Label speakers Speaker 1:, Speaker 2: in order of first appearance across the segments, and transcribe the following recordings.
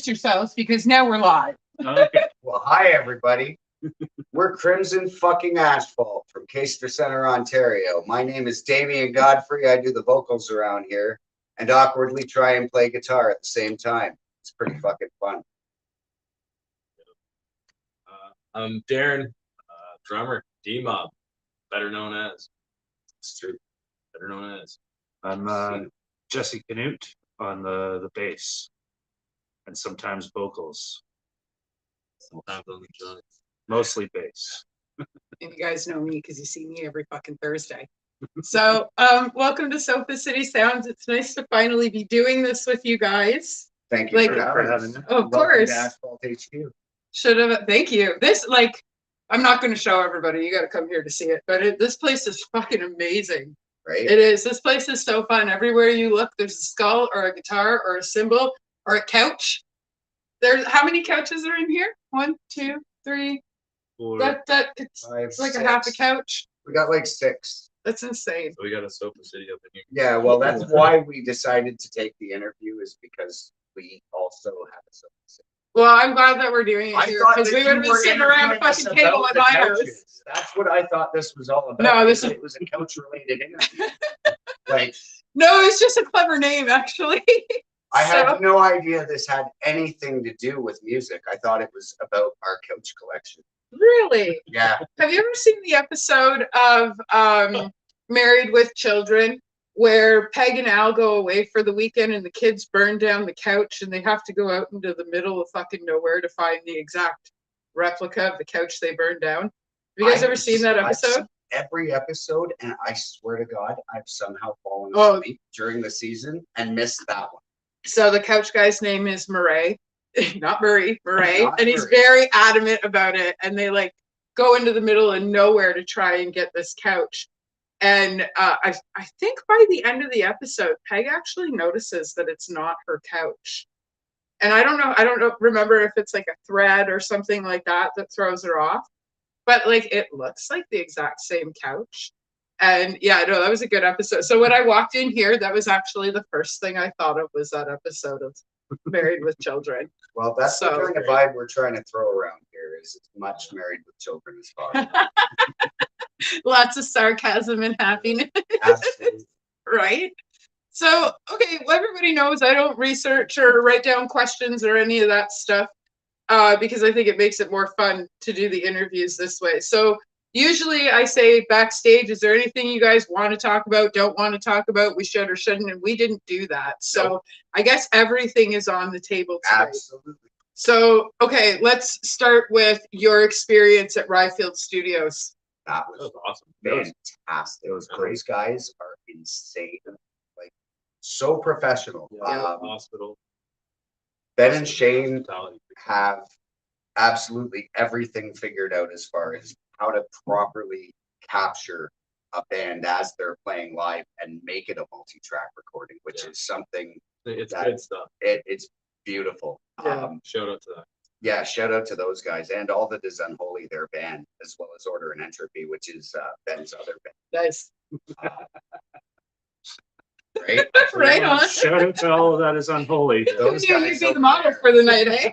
Speaker 1: yourselves because now we're live.
Speaker 2: Okay. Well, hi, everybody. We're Crimson fucking Asphalt from Caister Centre, Ontario. My name is Damien Godfrey. I do the vocals around here and awkwardly try and play guitar at the same time. It's pretty fucking fun.
Speaker 3: I'm Darren, drummer, D-Mob, better known as. It's true. Better known as.
Speaker 4: I'm Jesse Canute on the bass and sometimes vocals.
Speaker 3: Sometimes on the drums.
Speaker 4: Mostly bass.
Speaker 1: And you guys know me because you see me every fucking Thursday. So, welcome to Sofa City Sounds. It's nice to finally be doing this with you guys.
Speaker 2: Thank you
Speaker 1: Like-
Speaker 2: for having us.
Speaker 1: Of
Speaker 2: Welcome
Speaker 1: course.
Speaker 2: to Asphalt HQ.
Speaker 1: Should have. Thank you. This, like, I'm not going to show everybody. You got to come here to see it. But this place is fucking amazing.
Speaker 2: Right?
Speaker 1: It is. This place is so fun. Everywhere you look, there's a skull or a guitar or a cymbal or a couch. There's how many couches are in here? 1, 2, 3.
Speaker 4: Or
Speaker 1: It's
Speaker 2: 5,
Speaker 1: like
Speaker 2: 6.
Speaker 1: a half a couch.
Speaker 2: We got like 6.
Speaker 1: That's insane.
Speaker 3: So we got a Sofa City up in here.
Speaker 2: Yeah, well, that's why we decided to take the interview, is because we also have a Sofa City.
Speaker 1: Well, I'm glad that we're doing it
Speaker 2: I
Speaker 1: here
Speaker 2: thought
Speaker 1: because
Speaker 2: that
Speaker 1: we
Speaker 2: you
Speaker 1: would have been
Speaker 2: were
Speaker 1: sitting around a
Speaker 2: interviewing us
Speaker 1: fucking table
Speaker 2: about
Speaker 1: at
Speaker 2: the
Speaker 1: my house.
Speaker 2: couches. That's what I thought this was all about.
Speaker 1: No, this
Speaker 2: It was a couch-related interview. Like,
Speaker 1: No, it's just a clever name, actually.
Speaker 2: I
Speaker 1: So-
Speaker 2: had no idea this had anything to do with music. I thought it was about our couch collection.
Speaker 1: Really?
Speaker 2: Yeah,
Speaker 1: Have you ever seen the episode of Married with Children where Peg and Al go away for the weekend and the kids burn down the couch and they have to go out into the middle of fucking nowhere to find the exact replica of the couch they burned down? Have you guys ever seen that
Speaker 2: I've
Speaker 1: episode?
Speaker 2: seen every episode, and I swear to God, I've somehow fallen
Speaker 1: Oh.
Speaker 2: asleep during the season and missed that one.
Speaker 1: So the couch guy's name is Murray, not Murray, Murray,
Speaker 2: Not
Speaker 1: and he's
Speaker 2: Murray.
Speaker 1: very adamant about it. And they like go into the middle of nowhere to try and get this couch. And I think by the end of the episode, Peg actually notices that it's not her couch. And I don't know, remember if it's like a thread or something like that that throws her off. But like it looks like the exact same couch. And yeah, no, that was a good episode. So when I walked in here, that was actually the first thing I thought of was that episode of Married with Children.
Speaker 2: Well, that's
Speaker 1: So
Speaker 2: the kind of vibe we're trying to throw around here, is as much Married with Children as possible.
Speaker 1: Lots of sarcasm and happiness,
Speaker 2: Absolutely.
Speaker 1: right? So, okay, well, everybody knows I don't research or write down questions or any of that stuff because I think it makes it more fun to do the interviews this way. So usually I say backstage, is there anything you guys want to talk about, don't want to talk about, we should or shouldn't, and we didn't do that. So
Speaker 2: Nope.
Speaker 1: I guess everything is on the table today.
Speaker 2: Absolutely.
Speaker 1: So, okay, let's start with your experience at Ryfield Studios.
Speaker 2: That
Speaker 3: That
Speaker 2: was
Speaker 3: was awesome.
Speaker 2: fantastic. Those guys are insane. Like, so professional.
Speaker 3: Hospital.
Speaker 2: Ben and Shane
Speaker 3: Hospitality.
Speaker 2: have absolutely everything figured out as far as how to properly capture a band as they're playing live and make it a multi-track recording, which
Speaker 3: Yeah.
Speaker 2: is something
Speaker 3: It's
Speaker 2: That-
Speaker 3: good stuff.
Speaker 2: it's beautiful.
Speaker 1: Yeah.
Speaker 3: Shout out to that.
Speaker 2: Yeah, shout out to those guys and all that is Unholy, their band, as well as Order and Entropy, which is Ben's other band.
Speaker 1: Nice.
Speaker 2: Right?
Speaker 1: Right on.
Speaker 4: Shout out to all of that is unholy.
Speaker 2: Those
Speaker 1: You
Speaker 2: guys
Speaker 1: be the
Speaker 2: over
Speaker 1: model
Speaker 2: there.
Speaker 1: for the night, eh?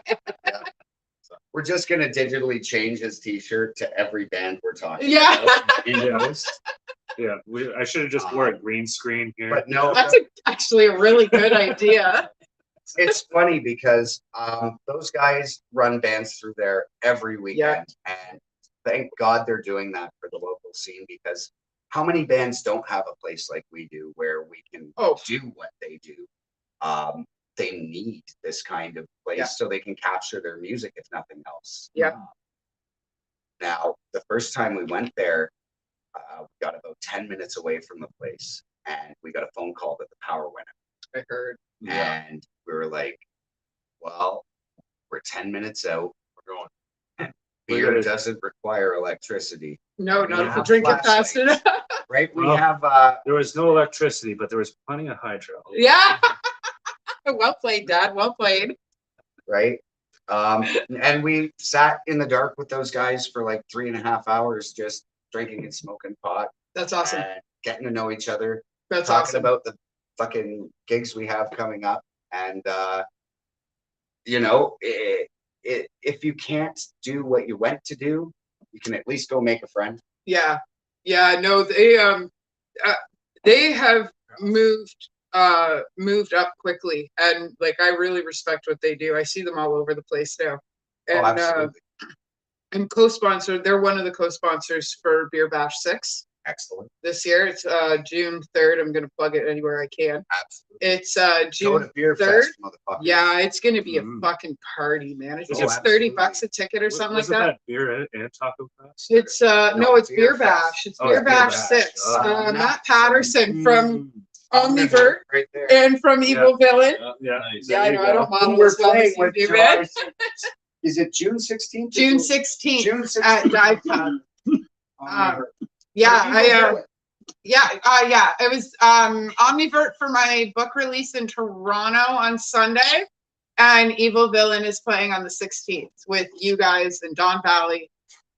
Speaker 2: We're just gonna digitally change his T-shirt to every band we're talking
Speaker 1: Yeah.
Speaker 2: about in post.
Speaker 4: Yeah, I should have just wore a green screen here.
Speaker 2: But no,
Speaker 1: That's actually a really good idea.
Speaker 2: it's funny because those guys run bands through there every weekend, and thank God they're doing that for the local scene, because how many bands don't have a place like we do where we can
Speaker 1: Oh.
Speaker 2: do what they do? They need this kind of place
Speaker 1: Yeah.
Speaker 2: so they can capture their music, if nothing else.
Speaker 1: Yeah.
Speaker 2: Now, the first time we went there, we got about 10 minutes away from the place, and we got a phone call that the power went out.
Speaker 1: I heard.
Speaker 3: Yeah.
Speaker 2: And we were like, well, we're 10 minutes out.
Speaker 3: We're going.
Speaker 2: Beer
Speaker 4: gonna-
Speaker 2: doesn't require electricity,
Speaker 1: No,
Speaker 2: We
Speaker 1: not if you
Speaker 2: have
Speaker 1: drink it fast
Speaker 2: flashlights.
Speaker 1: enough.
Speaker 2: right? We
Speaker 4: Well-
Speaker 2: have,
Speaker 4: There was no electricity, but there was plenty of hydro.
Speaker 1: Yeah. Well played, Dad. Well played.
Speaker 2: right? And we sat in the dark with those guys for like 3.5 hours, just drinking and smoking pot
Speaker 1: That's awesome.
Speaker 2: and getting to know each other,
Speaker 1: That's
Speaker 2: talking
Speaker 1: awesome.
Speaker 2: about the fucking gigs we have coming up. And you know, if you can't do what you went to do, you can at least go make a friend.
Speaker 1: Yeah. Yeah. No, they have moved up quickly, and like I really respect what they do. I see them all over the place now.
Speaker 2: Oh,
Speaker 1: And
Speaker 2: absolutely.
Speaker 1: and co-sponsor, they're one of the co-sponsors for Beer Bash 6
Speaker 2: Excellent.
Speaker 1: this year. It's June 3rd. I'm gonna plug it anywhere I can.
Speaker 2: Absolutely.
Speaker 1: It's
Speaker 2: Go
Speaker 1: June
Speaker 2: to Beer
Speaker 1: 3rd.
Speaker 2: Fest, motherfucker.
Speaker 1: Yeah, it's gonna be a
Speaker 4: Mm.
Speaker 1: fucking party, man. It's
Speaker 4: Oh,
Speaker 1: just $30
Speaker 2: absolutely.
Speaker 1: a ticket or something like
Speaker 4: Wasn't
Speaker 1: that.
Speaker 4: that beer and taco fest?
Speaker 1: It's no, it's Beer
Speaker 2: Beer
Speaker 1: Bash.
Speaker 2: Fest.
Speaker 1: It's
Speaker 4: Oh,
Speaker 1: Beer
Speaker 4: it's Beer
Speaker 1: Bash
Speaker 4: Bash.
Speaker 1: 6.
Speaker 4: Oh.
Speaker 1: Matt Patterson from
Speaker 4: Mm.
Speaker 1: Omnivert
Speaker 2: Right there.
Speaker 1: and from Evil Villain.
Speaker 4: Yeah.
Speaker 3: Nice.
Speaker 1: Yeah, I
Speaker 4: There
Speaker 1: know.
Speaker 4: you
Speaker 1: I
Speaker 4: go.
Speaker 1: don't
Speaker 2: Who
Speaker 1: model
Speaker 2: we're
Speaker 1: as well
Speaker 2: playing
Speaker 1: as you
Speaker 2: with
Speaker 1: do,
Speaker 2: July
Speaker 1: man.
Speaker 2: 6th. Is it June 16th?
Speaker 1: June 16th
Speaker 2: June
Speaker 1: at
Speaker 2: 16th.
Speaker 1: Dive Pub.
Speaker 2: Omnivert.
Speaker 1: Yeah,
Speaker 2: Or Evil Villain.
Speaker 1: yeah. It was Omnivert for my book release in Toronto on Sunday, and Evil Villain is playing on the 16th with you guys and Don Valley,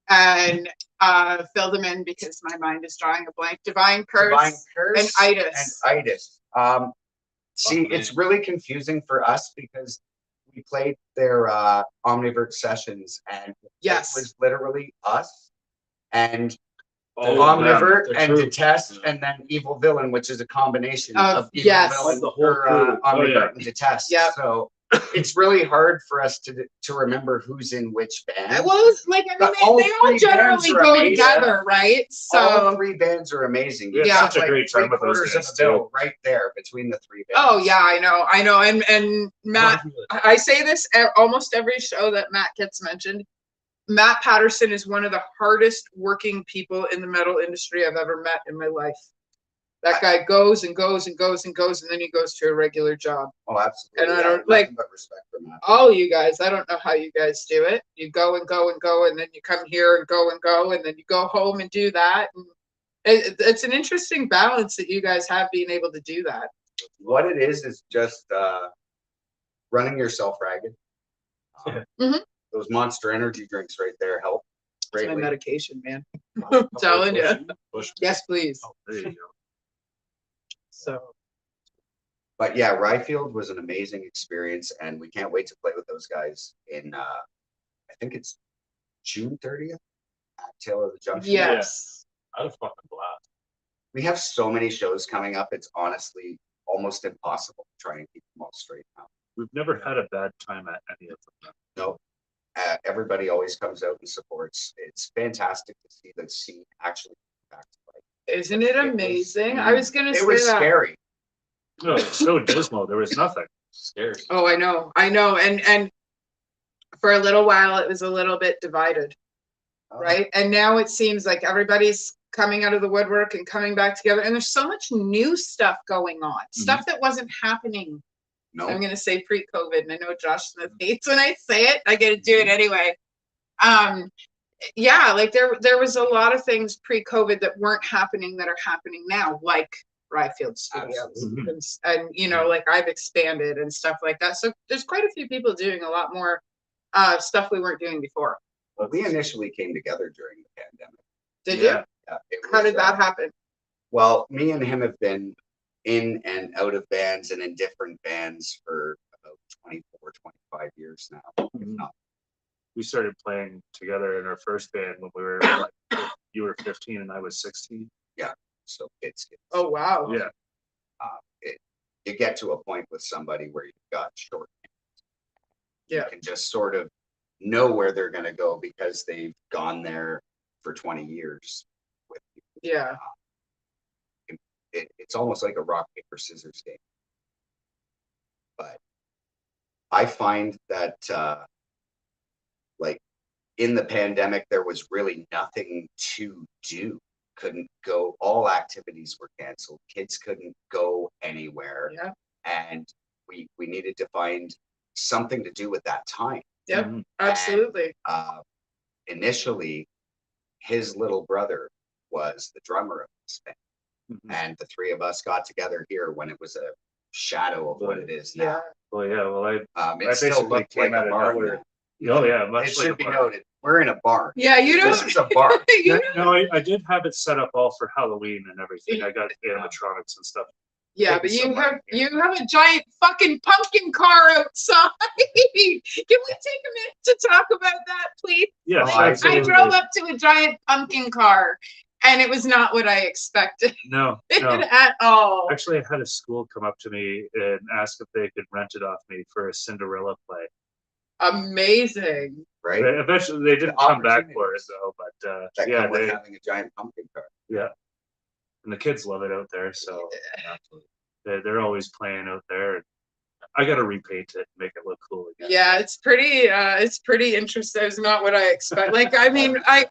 Speaker 1: and fill them in because my mind is drawing a blank. Divine Curse,
Speaker 2: Divine Curse
Speaker 1: and Itis.
Speaker 2: And Itis. See, it's really confusing for us because we played their Omnivert sessions, and
Speaker 1: Yes.
Speaker 2: it was literally us and
Speaker 3: Oh,
Speaker 2: Omnivert
Speaker 3: the
Speaker 2: and
Speaker 3: crew.
Speaker 2: Detest, and then Evil Villain, which is a combination
Speaker 1: Of-
Speaker 2: of Evil
Speaker 1: yes.
Speaker 2: Villain,
Speaker 3: The whole
Speaker 2: or
Speaker 3: crew. Oh,
Speaker 2: Omnivert
Speaker 3: yeah.
Speaker 2: and Detest.
Speaker 1: Yep.
Speaker 2: So it's really hard for us to remember who's in which band.
Speaker 1: Well, it's like I mean,
Speaker 2: But all
Speaker 1: they all
Speaker 2: three
Speaker 1: generally
Speaker 2: bands are
Speaker 1: go
Speaker 2: amazing.
Speaker 1: together, right?
Speaker 2: All
Speaker 1: So,
Speaker 2: three bands are amazing.
Speaker 4: We had
Speaker 1: Yeah.
Speaker 4: such a great time with those
Speaker 2: 3/4 of
Speaker 4: guys
Speaker 2: the bill
Speaker 4: too.
Speaker 2: right there between the three bands.
Speaker 1: oh yeah, I know, and Matt. I say this at almost every show that Matt gets mentioned. Matt Patterson is one of the hardest working people in the metal industry I've ever met in my life. That guy goes and goes and goes and goes, and then he goes to a regular job.
Speaker 2: Oh, absolutely.
Speaker 1: And I
Speaker 2: Yeah,
Speaker 1: don't-
Speaker 2: nothing
Speaker 1: like-
Speaker 2: but respect for that.
Speaker 1: All you guys, I don't know how you guys do it. You go and go and go, and then you come here and go, and then you go home and do that. And it's an interesting balance that you guys have being able to do that.
Speaker 2: What it is just running yourself ragged.
Speaker 1: Mhm.
Speaker 2: Those Monster Energy drinks right there help
Speaker 1: It's my
Speaker 2: greatly.
Speaker 1: medication, man. I'm telling you.
Speaker 3: Push.
Speaker 1: Yes, please.
Speaker 4: Oh, there you go.
Speaker 1: So.
Speaker 2: But yeah, Ryfield was an amazing experience, and we can't wait to play with those guys in I think it's June 30th at Taylor of the Junction.
Speaker 1: Yes.
Speaker 3: I had a fucking blast.
Speaker 2: We have so many shows coming up, it's honestly almost impossible to try and keep them all straight now.
Speaker 4: We've never had a bad time at any of them.
Speaker 2: No. Everybody always comes out and supports. It's fantastic to see the scene actually come back to life.
Speaker 1: Isn't it amazing? I was gonna
Speaker 2: It
Speaker 1: say
Speaker 2: was
Speaker 1: that.
Speaker 2: scary.
Speaker 4: No, it's so dismal. There was nothing.
Speaker 3: Scares.
Speaker 1: Oh, I know, and for a little while it was a little bit divided, right? And now it seems like everybody's coming out of the woodwork and coming back together, and there's so much new stuff going on, stuff that wasn't happening.
Speaker 2: No.
Speaker 1: I'm gonna say pre-COVID, and I know Josh Smith hates when I say it. I gotta do it anyway. Yeah, like there was a lot of things pre-COVID that weren't happening that are happening now, like Ryfield Studios,
Speaker 2: Absolutely.
Speaker 1: and you know, like I've expanded and stuff like that. So there's quite a few people doing a lot more stuff we weren't doing before.
Speaker 2: Well, we initially came together during the pandemic.
Speaker 1: Did
Speaker 4: Yeah.
Speaker 1: you?
Speaker 2: Yeah, it
Speaker 1: How
Speaker 2: was,
Speaker 1: did that happen?
Speaker 2: Well, me and him have been in and out of bands and in different bands for about 24, 25 years now, if
Speaker 4: Mhm.
Speaker 2: not.
Speaker 4: We started playing together in our first band when we were like, you were 15 and I was 16.
Speaker 2: So it's
Speaker 1: Oh wow.
Speaker 4: Yeah.
Speaker 2: you get to a point with somebody where you've got short.
Speaker 1: Yeah.
Speaker 2: You can just sort of know where they're going to go because they've gone there for 20 years with you.
Speaker 1: Yeah.
Speaker 2: It's almost like a rock, paper, scissors game. But I find that like in the pandemic, there was really nothing to do. Couldn't go, all activities were canceled. Kids couldn't go anywhere.
Speaker 1: Yeah.
Speaker 2: And we needed to find something to do with that time.
Speaker 1: Yep.
Speaker 4: Mhm.
Speaker 1: Absolutely.
Speaker 2: Initially, his little brother was the drummer of this band.
Speaker 4: Mhm.
Speaker 2: And the three of us got together here when it was a shadow of what it is
Speaker 1: Yeah.
Speaker 2: now.
Speaker 4: Well, yeah. Well,
Speaker 2: It
Speaker 4: I
Speaker 2: still
Speaker 4: basically
Speaker 2: looked
Speaker 4: came
Speaker 2: like
Speaker 4: out
Speaker 2: a
Speaker 4: of
Speaker 2: barn.
Speaker 4: nowhere.
Speaker 2: now.
Speaker 4: Oh yeah, much
Speaker 2: It
Speaker 4: like
Speaker 2: should
Speaker 4: a
Speaker 2: be
Speaker 4: barn.
Speaker 2: noted. We're in a barn.
Speaker 1: Yeah. You
Speaker 2: This
Speaker 1: don't.
Speaker 2: is a barn.
Speaker 1: You
Speaker 4: No, I did have it set up all for Halloween and everything. I got animatronics and stuff
Speaker 1: Yeah,
Speaker 2: Take
Speaker 1: but
Speaker 2: somebody
Speaker 1: you have a giant fucking pumpkin car outside. Can we take a minute to talk about that, please?
Speaker 4: Yes,
Speaker 2: Oh, I
Speaker 1: I
Speaker 4: absolutely.
Speaker 1: drove up to a giant pumpkin car, and it was not what I expected
Speaker 4: No, no.
Speaker 1: at all.
Speaker 4: Actually, I had a school come up to me and ask if they could rent it off me for a Cinderella play.
Speaker 1: Amazing.
Speaker 2: right?
Speaker 4: Eventually, they didn't come back for it
Speaker 2: Opportunities
Speaker 4: though. But
Speaker 2: that
Speaker 4: yeah,
Speaker 2: come with having a giant pumpkin car.
Speaker 4: yeah, and the kids love it out there. So
Speaker 3: Absolutely.
Speaker 4: they're always playing out there. I got to repaint it, and make it look cool again.
Speaker 1: Yeah, it's pretty interesting. It's not what I expect. Like, I mean, I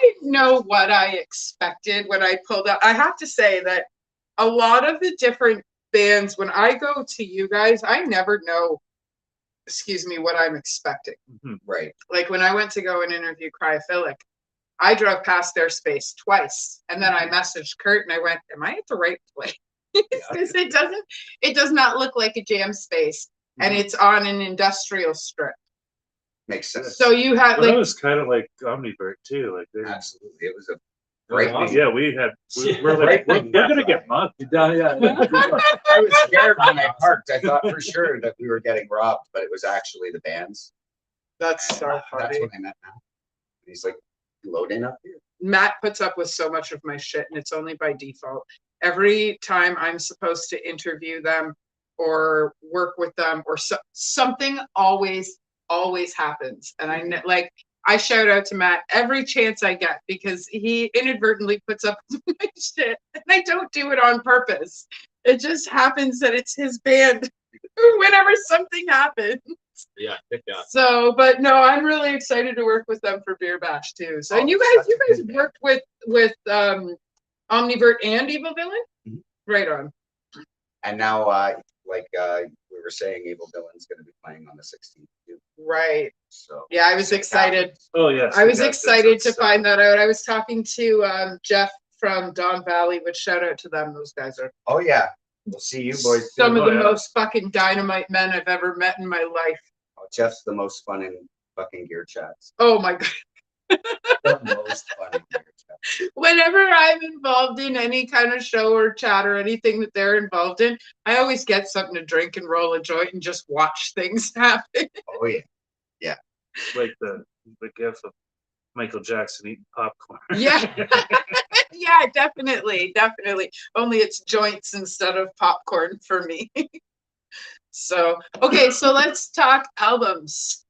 Speaker 1: didn't know what I expected when I pulled up. I have to say that a lot of the different bands, when I go to you guys, I never know, excuse me, what I'm expecting.
Speaker 2: Right.
Speaker 1: Like when I went to go and interview Cryophilic, I drove past their space twice, and then I messaged Kurt and I went, "Am I at the right place?" Because it does not look like a jam space, and it's on an industrial strip.
Speaker 2: Makes sense.
Speaker 1: So you had
Speaker 4: Well, that
Speaker 1: like,
Speaker 4: was kind of like Omnivert too. Like they,
Speaker 2: Absolutely. It was a
Speaker 3: Right.
Speaker 2: frightening.
Speaker 4: yeah, we're like
Speaker 2: Frightening
Speaker 4: we're gonna get mugged.
Speaker 3: Yeah.
Speaker 2: I was scared when I parked. I thought for sure that we were getting robbed, but it was actually the bands.
Speaker 1: that's
Speaker 2: And
Speaker 1: so
Speaker 2: that's
Speaker 1: funny.
Speaker 2: when I met Matt. He's like, load in up here.
Speaker 1: Matt puts up with so much of my shit, and it's only by default. Every time I'm supposed to interview them or work with them, or something always happens, and I shout out to Matt every chance I get because he inadvertently puts up with my shit, and I don't do it on purpose. It just happens that it's his band whenever something happens.
Speaker 3: Yeah. Pick that.
Speaker 1: So, but no, I'm really excited to work with them for Beer Bash too. So,
Speaker 2: Oh,
Speaker 1: and you
Speaker 2: such
Speaker 1: guys
Speaker 2: a good band.
Speaker 1: worked with Omnivert and Evil Villain,
Speaker 2: Mhm.
Speaker 1: right on.
Speaker 2: And now, we were saying, Evil Villain's going to be playing on the 16th too.
Speaker 1: Right.
Speaker 2: So
Speaker 1: Yeah, I was excited.
Speaker 4: Oh yes,
Speaker 1: I was
Speaker 4: yeah,
Speaker 1: excited to
Speaker 4: that's-
Speaker 1: find that out. I was talking to Jeff from Don Valley, which shout out to them. Those guys are
Speaker 2: Oh yeah, we'll see you boys.
Speaker 1: some
Speaker 2: too.
Speaker 1: of the
Speaker 4: yeah.
Speaker 1: most fucking dynamite men I've ever met in my life.
Speaker 2: Oh, Jeff's the most fun in fucking gear chats.
Speaker 1: Oh my God.
Speaker 2: The most fun in gear chats.
Speaker 1: Whenever I'm involved in any kind of show or chat or anything that they're involved in, I always get something to drink and roll a joint and just watch things happen.
Speaker 2: Oh yeah.
Speaker 4: like the gif of Michael Jackson eating popcorn.
Speaker 1: Yeah. Yeah, definitely. Only it's joints instead of popcorn for me. So, okay, so let's talk albums.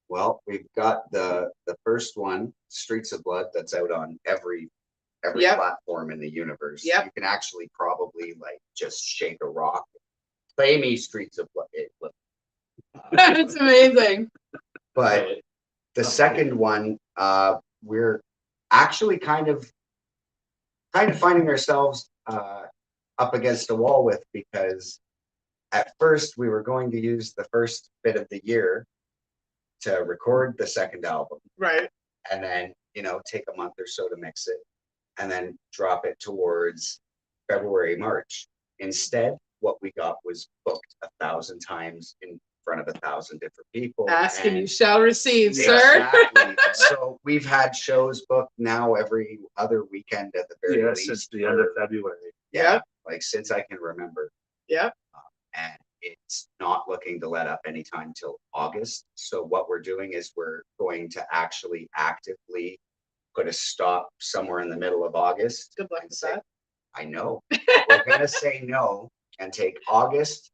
Speaker 2: Well, we've got the first one, Streets of Blood, that's out on every
Speaker 1: Yep.
Speaker 2: platform in the universe.
Speaker 1: Yep.
Speaker 2: You can actually probably like just shake a rock. Play me Streets of Blood.
Speaker 1: That's amazing.
Speaker 2: But the second one, we're actually kind of finding ourselves up against a wall with, because at first we were going to use the first bit of the year to record the second album,
Speaker 1: Right.
Speaker 2: and then take a month or so to mix it, and then drop it towards February, March. Instead, what we got was booked 1,000 times in front of 1,000 different people.
Speaker 1: Ask and you
Speaker 2: and-
Speaker 1: shall receive, sir.
Speaker 2: Exactly. So we've had shows booked now every other weekend at the very
Speaker 4: Yeah,
Speaker 2: least.
Speaker 4: since the end of
Speaker 2: for-
Speaker 4: February.
Speaker 2: Yeah, like since I can remember.
Speaker 1: Yep.
Speaker 2: And it's not looking to let up anytime till August. So what we're doing is we're going to actually actively put a stop somewhere in the middle of August.
Speaker 1: Good luck
Speaker 2: and
Speaker 1: with
Speaker 2: say,
Speaker 1: that.
Speaker 2: I know. We're gonna say no and take August,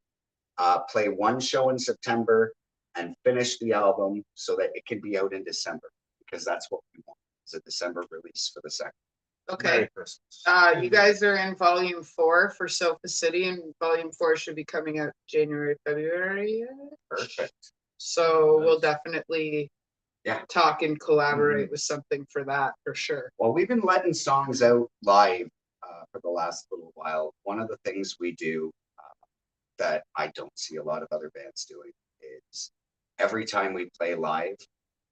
Speaker 2: play one show in September, and finish the album so that it can be out in December, because that's what we want. Is a December release for the second.
Speaker 1: Okay.
Speaker 4: Merry Christmas.
Speaker 1: You guys are in volume 4 for Sofa City, and volume 4 should be coming out January, February.
Speaker 2: Perfect.
Speaker 1: So we'll definitely talk and collaborate
Speaker 2: Mm-hmm.
Speaker 1: with something for that for sure.
Speaker 2: Well, we've been letting songs out live for the last little while. One of the things we do that I don't see a lot of other bands doing is every time we play live,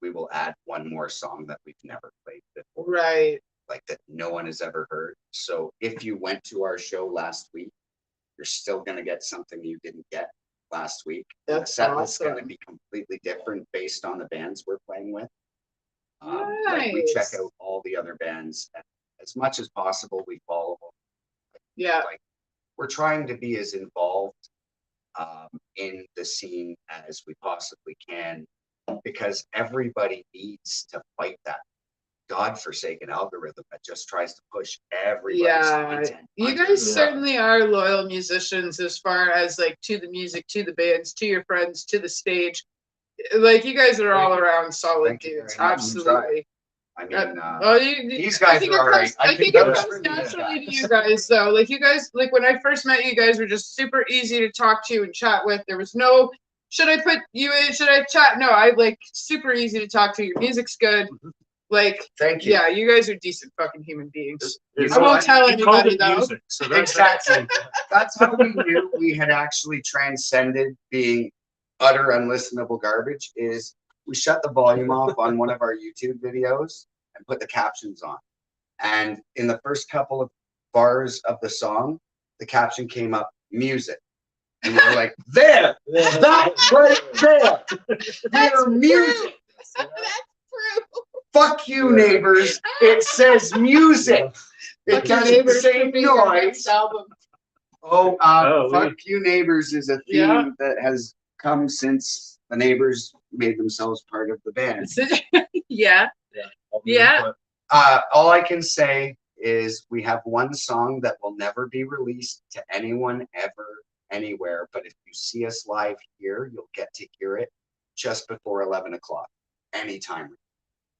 Speaker 2: we will add one more song that we've never played before,
Speaker 1: Right.
Speaker 2: like that no one has ever heard. So if you went to our show last week, you're still going to get something you didn't get last week. And
Speaker 1: That's
Speaker 2: the set list is going to
Speaker 1: awesome.
Speaker 2: be completely different based on the bands we're playing with. Like we check
Speaker 1: Nice.
Speaker 2: out all the other bands, and as much as possible we follow them.
Speaker 1: Yeah.
Speaker 2: Like we're trying to be as involved in the scene as we possibly can, because everybody needs to fight that godforsaken algorithm that just tries to push everybody's
Speaker 1: Yeah,
Speaker 2: content.
Speaker 1: you
Speaker 2: under
Speaker 1: guys
Speaker 2: the
Speaker 1: certainly are loyal musicians as far as like to the music, to the bands, to your friends, to the stage. Like you guys are all around solid
Speaker 2: Thank you
Speaker 1: dudes.
Speaker 2: very much.
Speaker 1: Absolutely.
Speaker 2: I mean,
Speaker 1: Well,
Speaker 2: these guys are all right.
Speaker 1: I think
Speaker 2: can
Speaker 1: it
Speaker 2: vouch
Speaker 1: comes
Speaker 2: for these
Speaker 1: naturally to
Speaker 2: guys.
Speaker 1: you guys, though. Like you guys, like when I first met you guys, were just super easy to talk to and chat with. There was no, should I put you in? Should I chat? No, I like super easy to talk to. Your music's good. Like,
Speaker 2: Thank you.
Speaker 1: yeah, you guys are decent fucking human beings.
Speaker 2: You
Speaker 1: I
Speaker 2: know
Speaker 1: won't
Speaker 2: what?
Speaker 1: tell
Speaker 4: He called
Speaker 1: anybody
Speaker 4: it
Speaker 1: though.
Speaker 4: music, so that's
Speaker 2: Exactly. That's how we knew we had actually transcended being utter unlistenable garbage. Is we shut the volume off on one of our YouTube videos and put the captions on. And in the first couple of bars of the song, the caption came up, music. And we were like, there, that's right there. Their music.
Speaker 1: That's true.
Speaker 2: Fuck you, neighbors. It says music. It
Speaker 1: Fuck your
Speaker 2: doesn't
Speaker 1: neighbors
Speaker 2: say
Speaker 1: for being your
Speaker 2: noise.
Speaker 1: next album.
Speaker 2: Fuck you, neighbors is a theme
Speaker 1: Yeah.
Speaker 2: that has come since the neighbors made themselves part of the band.
Speaker 1: Yeah.
Speaker 3: All the
Speaker 1: Yeah.
Speaker 3: input.
Speaker 2: All I can say is we have one song that will never be released to anyone ever, anywhere. But if you see us live here, you'll get to hear it just before 11 o'clock, anytime.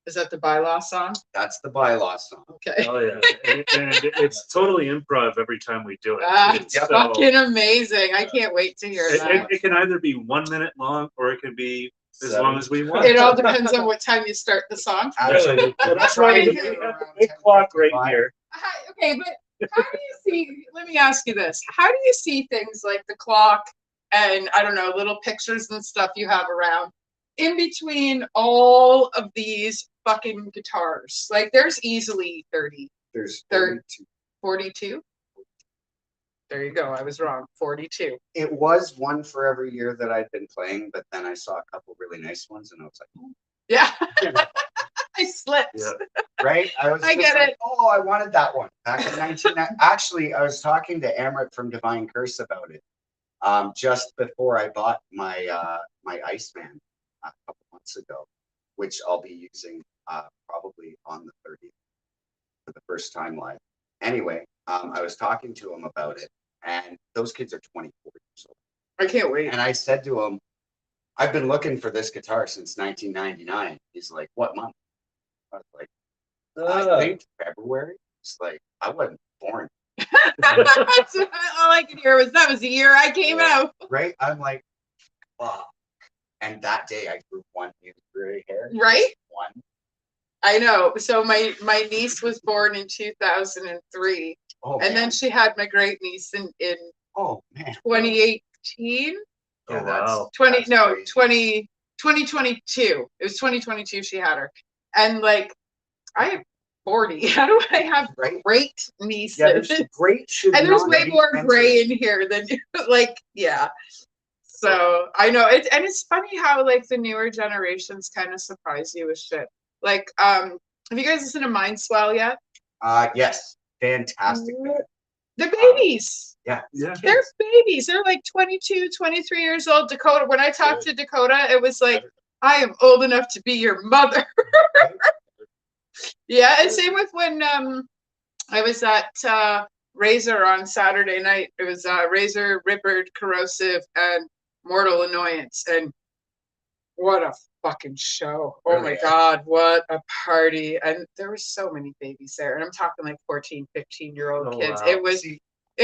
Speaker 1: Is that the bylaw song?
Speaker 2: That's the bylaw song.
Speaker 1: Okay.
Speaker 4: Oh yeah, and it's totally improv every time we do it.
Speaker 1: That's
Speaker 4: So,
Speaker 1: fucking amazing. I can't wait to hear that.
Speaker 4: it can either be 1 minute long or it can be as long as we want.
Speaker 1: It all depends on what time you start the song.
Speaker 2: Absolutely.
Speaker 4: So that's why we have the big clock right here.
Speaker 1: Okay, but how do you see, let me ask you this. How do you see things like the clock and, I don't know, little pictures and stuff you have around in between all of these fucking guitars? Like, there's easily 30,
Speaker 2: There's
Speaker 1: Third.
Speaker 2: 32.
Speaker 1: 42. There you go. I was wrong. 42.
Speaker 2: It was one for every year that I'd been playing, but then I saw a couple really nice ones and I was like, oh,
Speaker 1: Yeah. I slipped.
Speaker 4: Yeah.
Speaker 2: right? I was
Speaker 1: I
Speaker 2: just
Speaker 1: get
Speaker 2: like,
Speaker 1: it.
Speaker 2: oh, I wanted that one back in 19. Actually, I was talking to Amrit from Divine Curse about it just before I bought my my Iceman a couple months ago, which I'll be using probably on the 30th for the first time live. Anyway, I was talking to him about it, and those kids are 24 years old.
Speaker 1: I can't wait.
Speaker 2: And I said to him, I've been looking for this guitar since 1999. He's like, what month? I was like, I think February. He's like, I wasn't born.
Speaker 1: That's all I could hear was that was the year I came out.
Speaker 2: Right? I'm like, wow. And that day I grew one new gray hair.
Speaker 1: Right?
Speaker 2: One.
Speaker 1: I know. So my niece was born in 2003,
Speaker 2: Oh,
Speaker 1: and then she had my great niece in
Speaker 2: oh man.
Speaker 1: 2018.
Speaker 4: Oh,
Speaker 2: Yeah,
Speaker 4: wow.
Speaker 1: 2022. It was 2022 she had her. And like I have 40. How do I have
Speaker 2: Right?
Speaker 1: great nieces?
Speaker 2: Yeah, there's great should
Speaker 1: And there's
Speaker 2: not
Speaker 1: way
Speaker 2: be
Speaker 1: more
Speaker 2: entered.
Speaker 1: gray in here than like, yeah. So I know it, and it's funny how like the newer generations kind of surprise you with shit. Like, have you guys listened to Mindswell yet?
Speaker 2: Yes. Fantastic. band.
Speaker 1: The babies.
Speaker 2: Yeah.
Speaker 4: Yeah.
Speaker 1: They're babies. They're like 22, 23 years old. Dakota, when I talked to Dakota, it was like, I am old enough to be your mother. Yeah, and same with when I was at Razor on Saturday night. It was Razor, Rippard, Corrosive, and Mortal Annoyance. And what a fucking show. Oh
Speaker 2: Really,
Speaker 1: my
Speaker 2: yeah.
Speaker 1: God, what a party. And there were so many babies there. And I'm talking like 14, 15-year-old
Speaker 4: Oh,
Speaker 1: kids.
Speaker 4: wow.
Speaker 1: It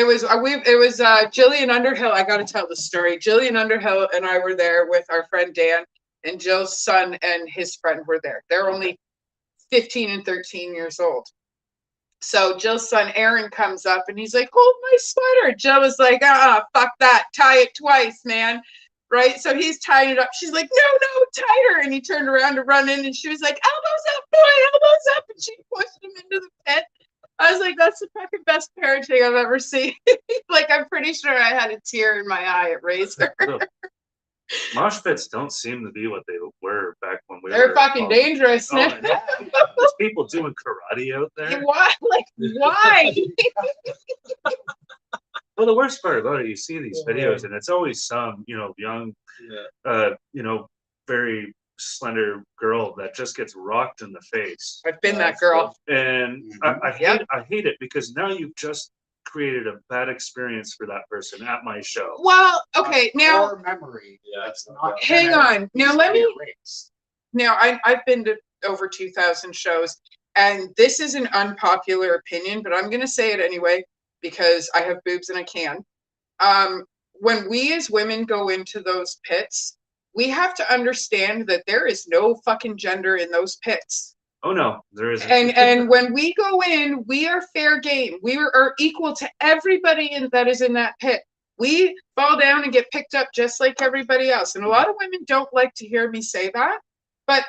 Speaker 1: was Jillian Underhill. I got to tell the story. Jillian Underhill and I were there with our friend Dan, and Jill's son and his friend were there. They're only 15 and 13 years old. So Jill's son Aaron comes up and he's like, hold my sweater. Jill was like, fuck that. Tie it twice, man. Right? So he's tying it up. She's like, no, tighter. And he turned around to run in and she was like, elbows up, boy, elbows up. And she pushed him into the pit. I was like, that's the fucking best parenting I've ever seen. Like, I'm pretty sure I had a tear in my eye at Razor.
Speaker 4: Mosh pits don't seem to be what they were back when we were.
Speaker 1: They're fucking dangerous.
Speaker 4: Oh, I know. There's people doing karate out there.
Speaker 1: Why? Like, why?
Speaker 4: Well, the worst part about it, you see these videos, and it's always some, young, very slender girl that just gets rocked in the face.
Speaker 1: I've been that girl.
Speaker 4: And
Speaker 1: Yep.
Speaker 4: I hate it because now you've just created a bad experience for that person at my show.
Speaker 1: Well, okay, now
Speaker 2: Core memory.
Speaker 3: Yeah.
Speaker 2: That's not
Speaker 1: hang
Speaker 2: gonna
Speaker 1: on. Now let
Speaker 2: easily
Speaker 1: me.
Speaker 2: erase.
Speaker 1: Now I've been to over 2,000 shows, and this is an unpopular opinion, but I'm going to say it anyway because I have boobs and I can. When we as women go into those pits, we have to understand that there is no fucking gender in those pits.
Speaker 4: Oh no, there isn't.
Speaker 1: And when we go in, we are fair game. We are equal to everybody that is in that pit. We fall down and get picked up just like everybody else. And a lot of women don't like to hear me say that, but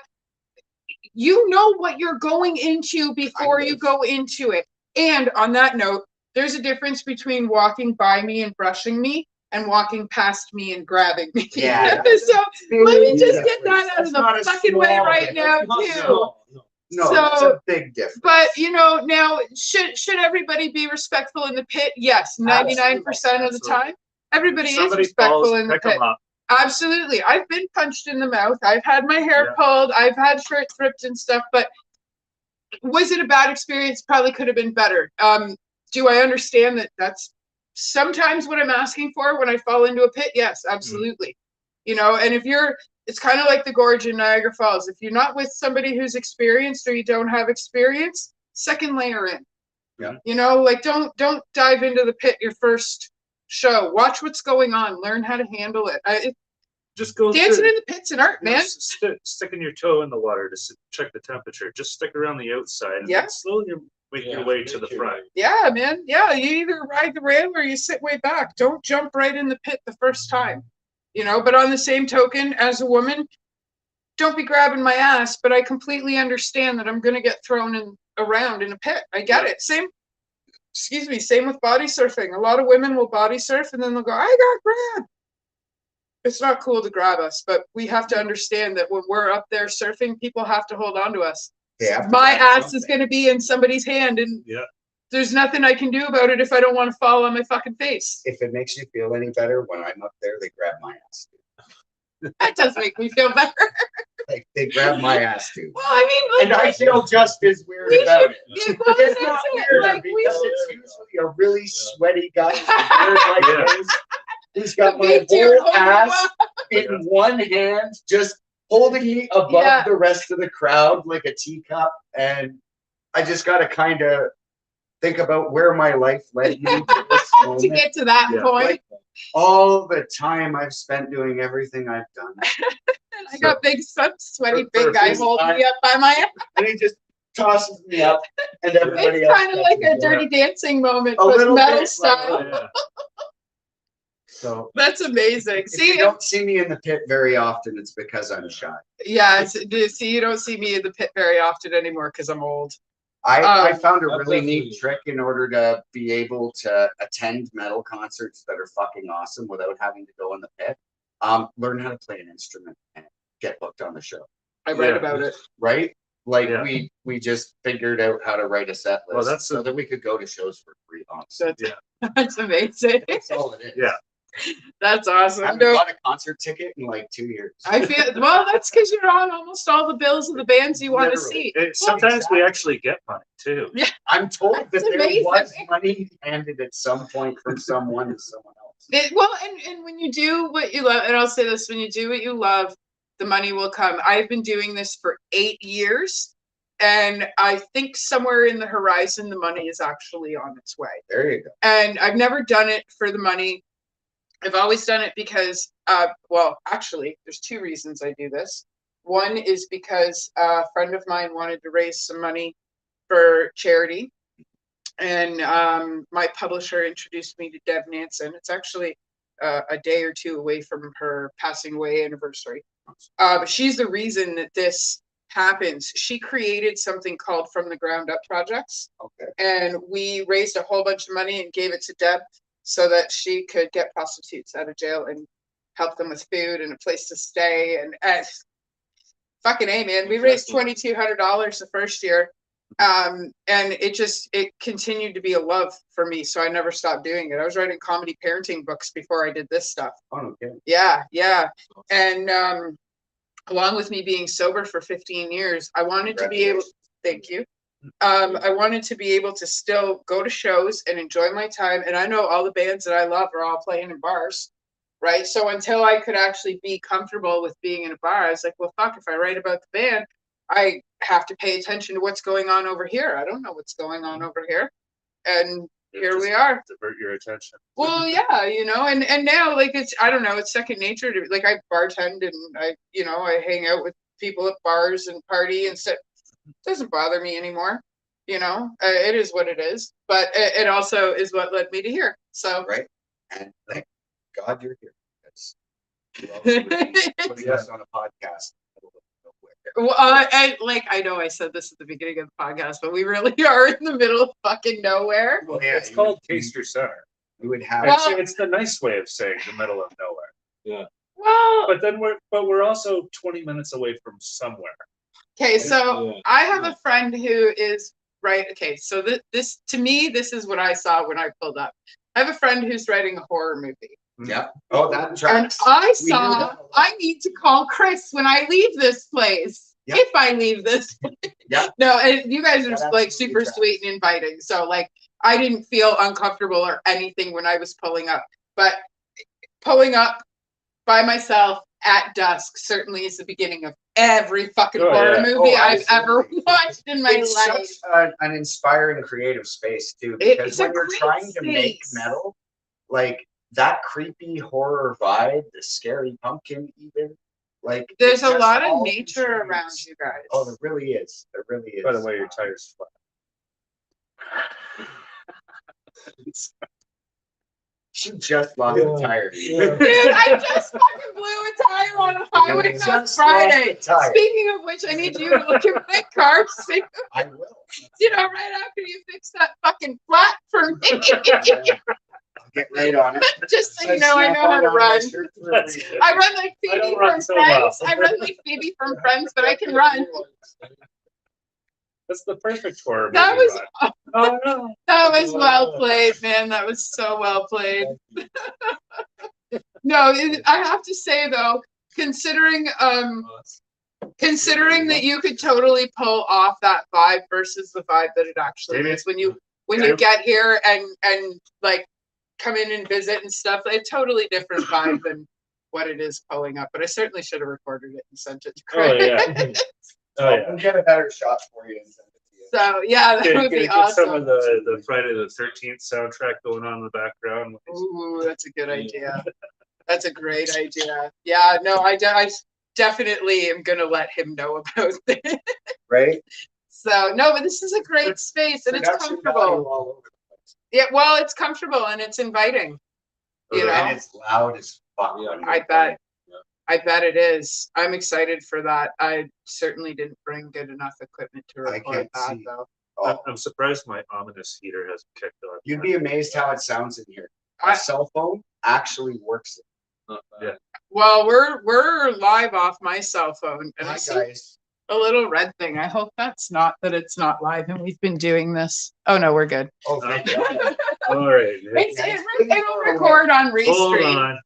Speaker 1: you know what you're going into before you go into it. And on that note, there's a difference between walking by me and brushing me and walking past me and grabbing me.
Speaker 2: Yeah.
Speaker 1: So let me just get that out
Speaker 2: That's
Speaker 1: of
Speaker 2: not
Speaker 1: the
Speaker 2: a
Speaker 1: fucking way
Speaker 2: small
Speaker 1: right now,
Speaker 2: difference.
Speaker 1: too.
Speaker 2: No,
Speaker 1: So-
Speaker 2: that's a big difference.
Speaker 1: But now should everybody be respectful in the pit? Yes, 99% of the time. Everybody is
Speaker 4: Somebody
Speaker 1: respectful
Speaker 4: falls,
Speaker 1: in the
Speaker 4: pick 'em
Speaker 1: pit.
Speaker 4: up.
Speaker 1: Absolutely. I've been punched in the mouth. I've had my hair pulled. I've had shirts ripped and stuff. But was it a bad experience? Probably could have been better. Do I understand that that's sometimes what I'm asking for when I fall into a pit? Yes, absolutely. And it's kind of like the gorge in Niagara Falls. If you're not with somebody who's experienced or you don't have experience, second layer in.
Speaker 2: Yeah.
Speaker 1: Like don't dive into the pit your first show. Watch what's going on. Learn how to handle it.
Speaker 4: Just go
Speaker 1: Dancing
Speaker 4: through,
Speaker 1: in the pit's an art, man.
Speaker 4: sticking your toe in the water to check the temperature. Just stick around the outside and
Speaker 1: Yeah.
Speaker 4: then slowly make your way to the front.
Speaker 1: Yeah, man. Yeah, you either ride the rail or you sit way back. Don't jump right in the pit the first time. But on the same token, as a woman, don't be grabbing my ass, but I completely understand that I'm going to get thrown around in a pit. I get it. Same with body surfing. A lot of women will body surf and then they'll go, I got grabbed. It's not cool to grab us, but we have to understand that when we're up there surfing, people have to hold on to us. My ass is going to be in somebody's hand, and there's nothing I can do about it if I don't want to fall on my fucking face.
Speaker 2: If it makes you feel any better, when I'm up there, they grab my ass too.
Speaker 1: That does make me feel better.
Speaker 2: Like they grab my ass too.
Speaker 1: Well, I mean,
Speaker 2: And I feel just as weird about it.
Speaker 1: Yeah, well,
Speaker 2: It's
Speaker 1: that's
Speaker 2: not
Speaker 1: it.
Speaker 2: weird
Speaker 1: Like,
Speaker 2: because it's usually a really sweaty guy with a beard like his. He's got my
Speaker 1: Me too.
Speaker 2: whole ass in one hand, just holding me above the rest of the crowd like a teacup. And I just got to kind of think about where my life led me to this moment.
Speaker 1: to get to that point.
Speaker 2: Like, all the time I've spent doing everything I've done.
Speaker 1: And I got big, sweaty,
Speaker 2: for
Speaker 1: big guy
Speaker 2: this
Speaker 1: holding
Speaker 2: time-
Speaker 1: me up by my ass.
Speaker 2: And he just tosses me up, and everybody
Speaker 1: It's
Speaker 2: else.
Speaker 1: kind of like a
Speaker 2: catches me.
Speaker 1: Dirty Dancing moment,
Speaker 2: A
Speaker 1: but
Speaker 2: little
Speaker 1: metal
Speaker 2: bit,
Speaker 1: style.
Speaker 4: Yeah.
Speaker 2: So
Speaker 1: That's amazing.
Speaker 2: if you don't see me in the pit very often, it's because I'm shy.
Speaker 1: Yeah, you don't see me in the pit very often anymore because I'm old.
Speaker 2: I found a really
Speaker 3: definitely-
Speaker 2: neat trick in order to be able to attend metal concerts that are fucking awesome without having to go in the pit. Learn how to play an instrument and get booked on the show.
Speaker 1: I read about it.
Speaker 2: Right? Like
Speaker 4: Yeah.
Speaker 2: we just figured out how to write a set list
Speaker 4: Well, that's
Speaker 2: so that we could go to shows for free. Honestly.
Speaker 1: So that's amazing.
Speaker 2: That's all it is.
Speaker 4: Yeah.
Speaker 1: That's
Speaker 2: I
Speaker 1: awesome.
Speaker 2: haven't
Speaker 1: No,
Speaker 2: bought a concert ticket in like 2 years.
Speaker 1: I feel well. That's because you're on almost all the bills of the bands you want to
Speaker 2: Literally.
Speaker 1: see.
Speaker 4: Sometimes we actually get money too.
Speaker 2: I'm told that
Speaker 1: That's
Speaker 2: there
Speaker 1: amazing.
Speaker 2: was money handed at some point from someone to someone else.
Speaker 1: And when you do what you love, and I'll say this: when you do what you love, the money will come. I've been doing this for 8 years, and I think somewhere in the horizon, the money is actually on its way.
Speaker 2: There you go.
Speaker 1: And I've never done it for the money. I've always done it because, well, actually, there's 2 reasons I do this. One is because a friend of mine wanted to raise some money for charity. And my publisher introduced me to Deb Nansen. It's actually a day or 2 away from her passing away anniversary. But she's the reason that this happens. She created something called From the Ground Up Projects.
Speaker 2: Okay.
Speaker 1: And we raised a whole bunch of money and gave it to Deb so that she could get prostitutes out of jail and help them with food and a place to stay. And fucking A, man, we raised $2,200 the first year. And it continued to be a love for me. So I never stopped doing it. I was writing comedy parenting books before I did this stuff.
Speaker 2: Oh, okay.
Speaker 1: Yeah. And along with me being sober for 15 years, I wanted to be able, thank you. I wanted to be able to still go to shows and enjoy my time. And I know all the bands that I love are all playing in bars, right? So until I could actually be comfortable with being in a bar, I was like, well, fuck, if I write about the band, I have to pay attention to what's going on over here. I don't know what's going on over here. And here we are.
Speaker 4: Divert your attention.
Speaker 1: Well, yeah, and now, like, it's, I don't know, it's second nature to, like, I bartend and I hang out with people at bars and party and stuff. It doesn't bother me anymore. It is what it is, but it also is what led me to here. So,
Speaker 2: right. And thank God you're here. That's putting us on a podcast.
Speaker 1: Well, I know I said this at the beginning of the podcast, but we really are in the middle of fucking nowhere.
Speaker 2: Well, yeah,
Speaker 4: It's called Taster Center.
Speaker 2: You would have.
Speaker 4: It's the nice way of saying the middle of nowhere.
Speaker 3: Yeah.
Speaker 1: Well,
Speaker 4: But we're also 20 minutes away from somewhere.
Speaker 1: okay, so
Speaker 3: Yeah.
Speaker 1: I have a friend who is right. Okay, so this to me, this is what I saw when I pulled up. I have a friend who's writing a horror movie.
Speaker 2: Yeah. Oh, that
Speaker 1: And
Speaker 2: tracks.
Speaker 1: I need to call Chris when I leave this place.
Speaker 2: Yep.
Speaker 1: If I leave this place.
Speaker 2: Yep.
Speaker 1: No, and you guys are
Speaker 2: That
Speaker 1: like
Speaker 2: absolutely
Speaker 1: super
Speaker 2: tracks.
Speaker 1: sweet and inviting. So like I didn't feel uncomfortable or anything when I was pulling up. But pulling up by myself at dusk certainly is the beginning of every fucking horror movie I've ever
Speaker 2: absolutely.
Speaker 1: watched in my
Speaker 2: It's
Speaker 1: life.
Speaker 2: such an inspiring creative space too,
Speaker 1: It's
Speaker 2: because
Speaker 1: a
Speaker 2: when you're
Speaker 1: great
Speaker 2: trying to make
Speaker 1: space.
Speaker 2: metal, like that creepy horror vibe, the scary pumpkin, even like
Speaker 1: There's
Speaker 2: it
Speaker 1: a
Speaker 2: just
Speaker 1: lot of
Speaker 2: all
Speaker 1: nature around
Speaker 2: contributes.
Speaker 1: you guys.
Speaker 2: Oh, there really is. There really is.
Speaker 4: By the way, your tire's flat.
Speaker 2: She just lost a tire.
Speaker 1: Dude, I just fucking blew a tire on a highway
Speaker 2: You
Speaker 1: on
Speaker 2: just
Speaker 1: Friday.
Speaker 2: lost a tire.
Speaker 1: Speaking of which, I need you to look at my car. See,
Speaker 2: I will.
Speaker 1: right after you fix that fucking flat for me.
Speaker 2: I'll get right on it.
Speaker 1: Just so you know, I know how to run. I run like
Speaker 4: I
Speaker 1: Phoebe
Speaker 4: don't run
Speaker 1: from
Speaker 4: so well.
Speaker 1: Friends. I run like Phoebe from Friends, but I can run.
Speaker 4: That's the perfect horror
Speaker 1: That
Speaker 4: movie
Speaker 1: was
Speaker 4: ride. Oh no.
Speaker 1: that was well played, man. That was so well played. No, I have to say though, considering that you could totally pull off that vibe versus the vibe that it actually is when you get here and like come in and visit and stuff. It's totally different vibe than what it is pulling up. But I certainly should have recorded it and sent it to Chris.
Speaker 4: Oh yeah. Oh yeah.
Speaker 2: We'll get a better shot for you and send it to you.
Speaker 1: So yeah, that would be
Speaker 4: Get some
Speaker 1: awesome.
Speaker 4: of the Friday the 13th soundtrack going on in the background.
Speaker 1: Ooh, that's a good idea. That's a great idea. Yeah, no, I definitely am gonna let him know about this.
Speaker 2: Right?
Speaker 1: So no, but this is a great space and it's
Speaker 2: Production value
Speaker 1: comfortable.
Speaker 2: all over the place.
Speaker 1: Yeah, well, it's comfortable and it's inviting. You know,
Speaker 2: And it's loud as fuck.
Speaker 3: Yeah.
Speaker 2: when
Speaker 1: I
Speaker 2: you're
Speaker 1: bet. I bet it is. I'm excited for that. I certainly didn't bring good enough equipment to
Speaker 2: I
Speaker 1: record
Speaker 2: can't
Speaker 1: that
Speaker 2: see.
Speaker 1: though.
Speaker 2: Oh,
Speaker 4: I'm surprised my ominous heater hasn't kicked on.
Speaker 2: you'd be amazed how it sounds in here. A
Speaker 1: I-
Speaker 2: cell phone actually works.
Speaker 3: Not bad.
Speaker 4: Yeah.
Speaker 1: Well, we're live off my cell phone and I
Speaker 2: Hi
Speaker 1: see
Speaker 2: guys.
Speaker 1: a little red thing. I hope it's not live and we've been doing this. Oh no, we're good.
Speaker 2: Oh, thank God.
Speaker 4: All right.
Speaker 1: It'll record on
Speaker 4: Hold
Speaker 1: Restream.
Speaker 4: on.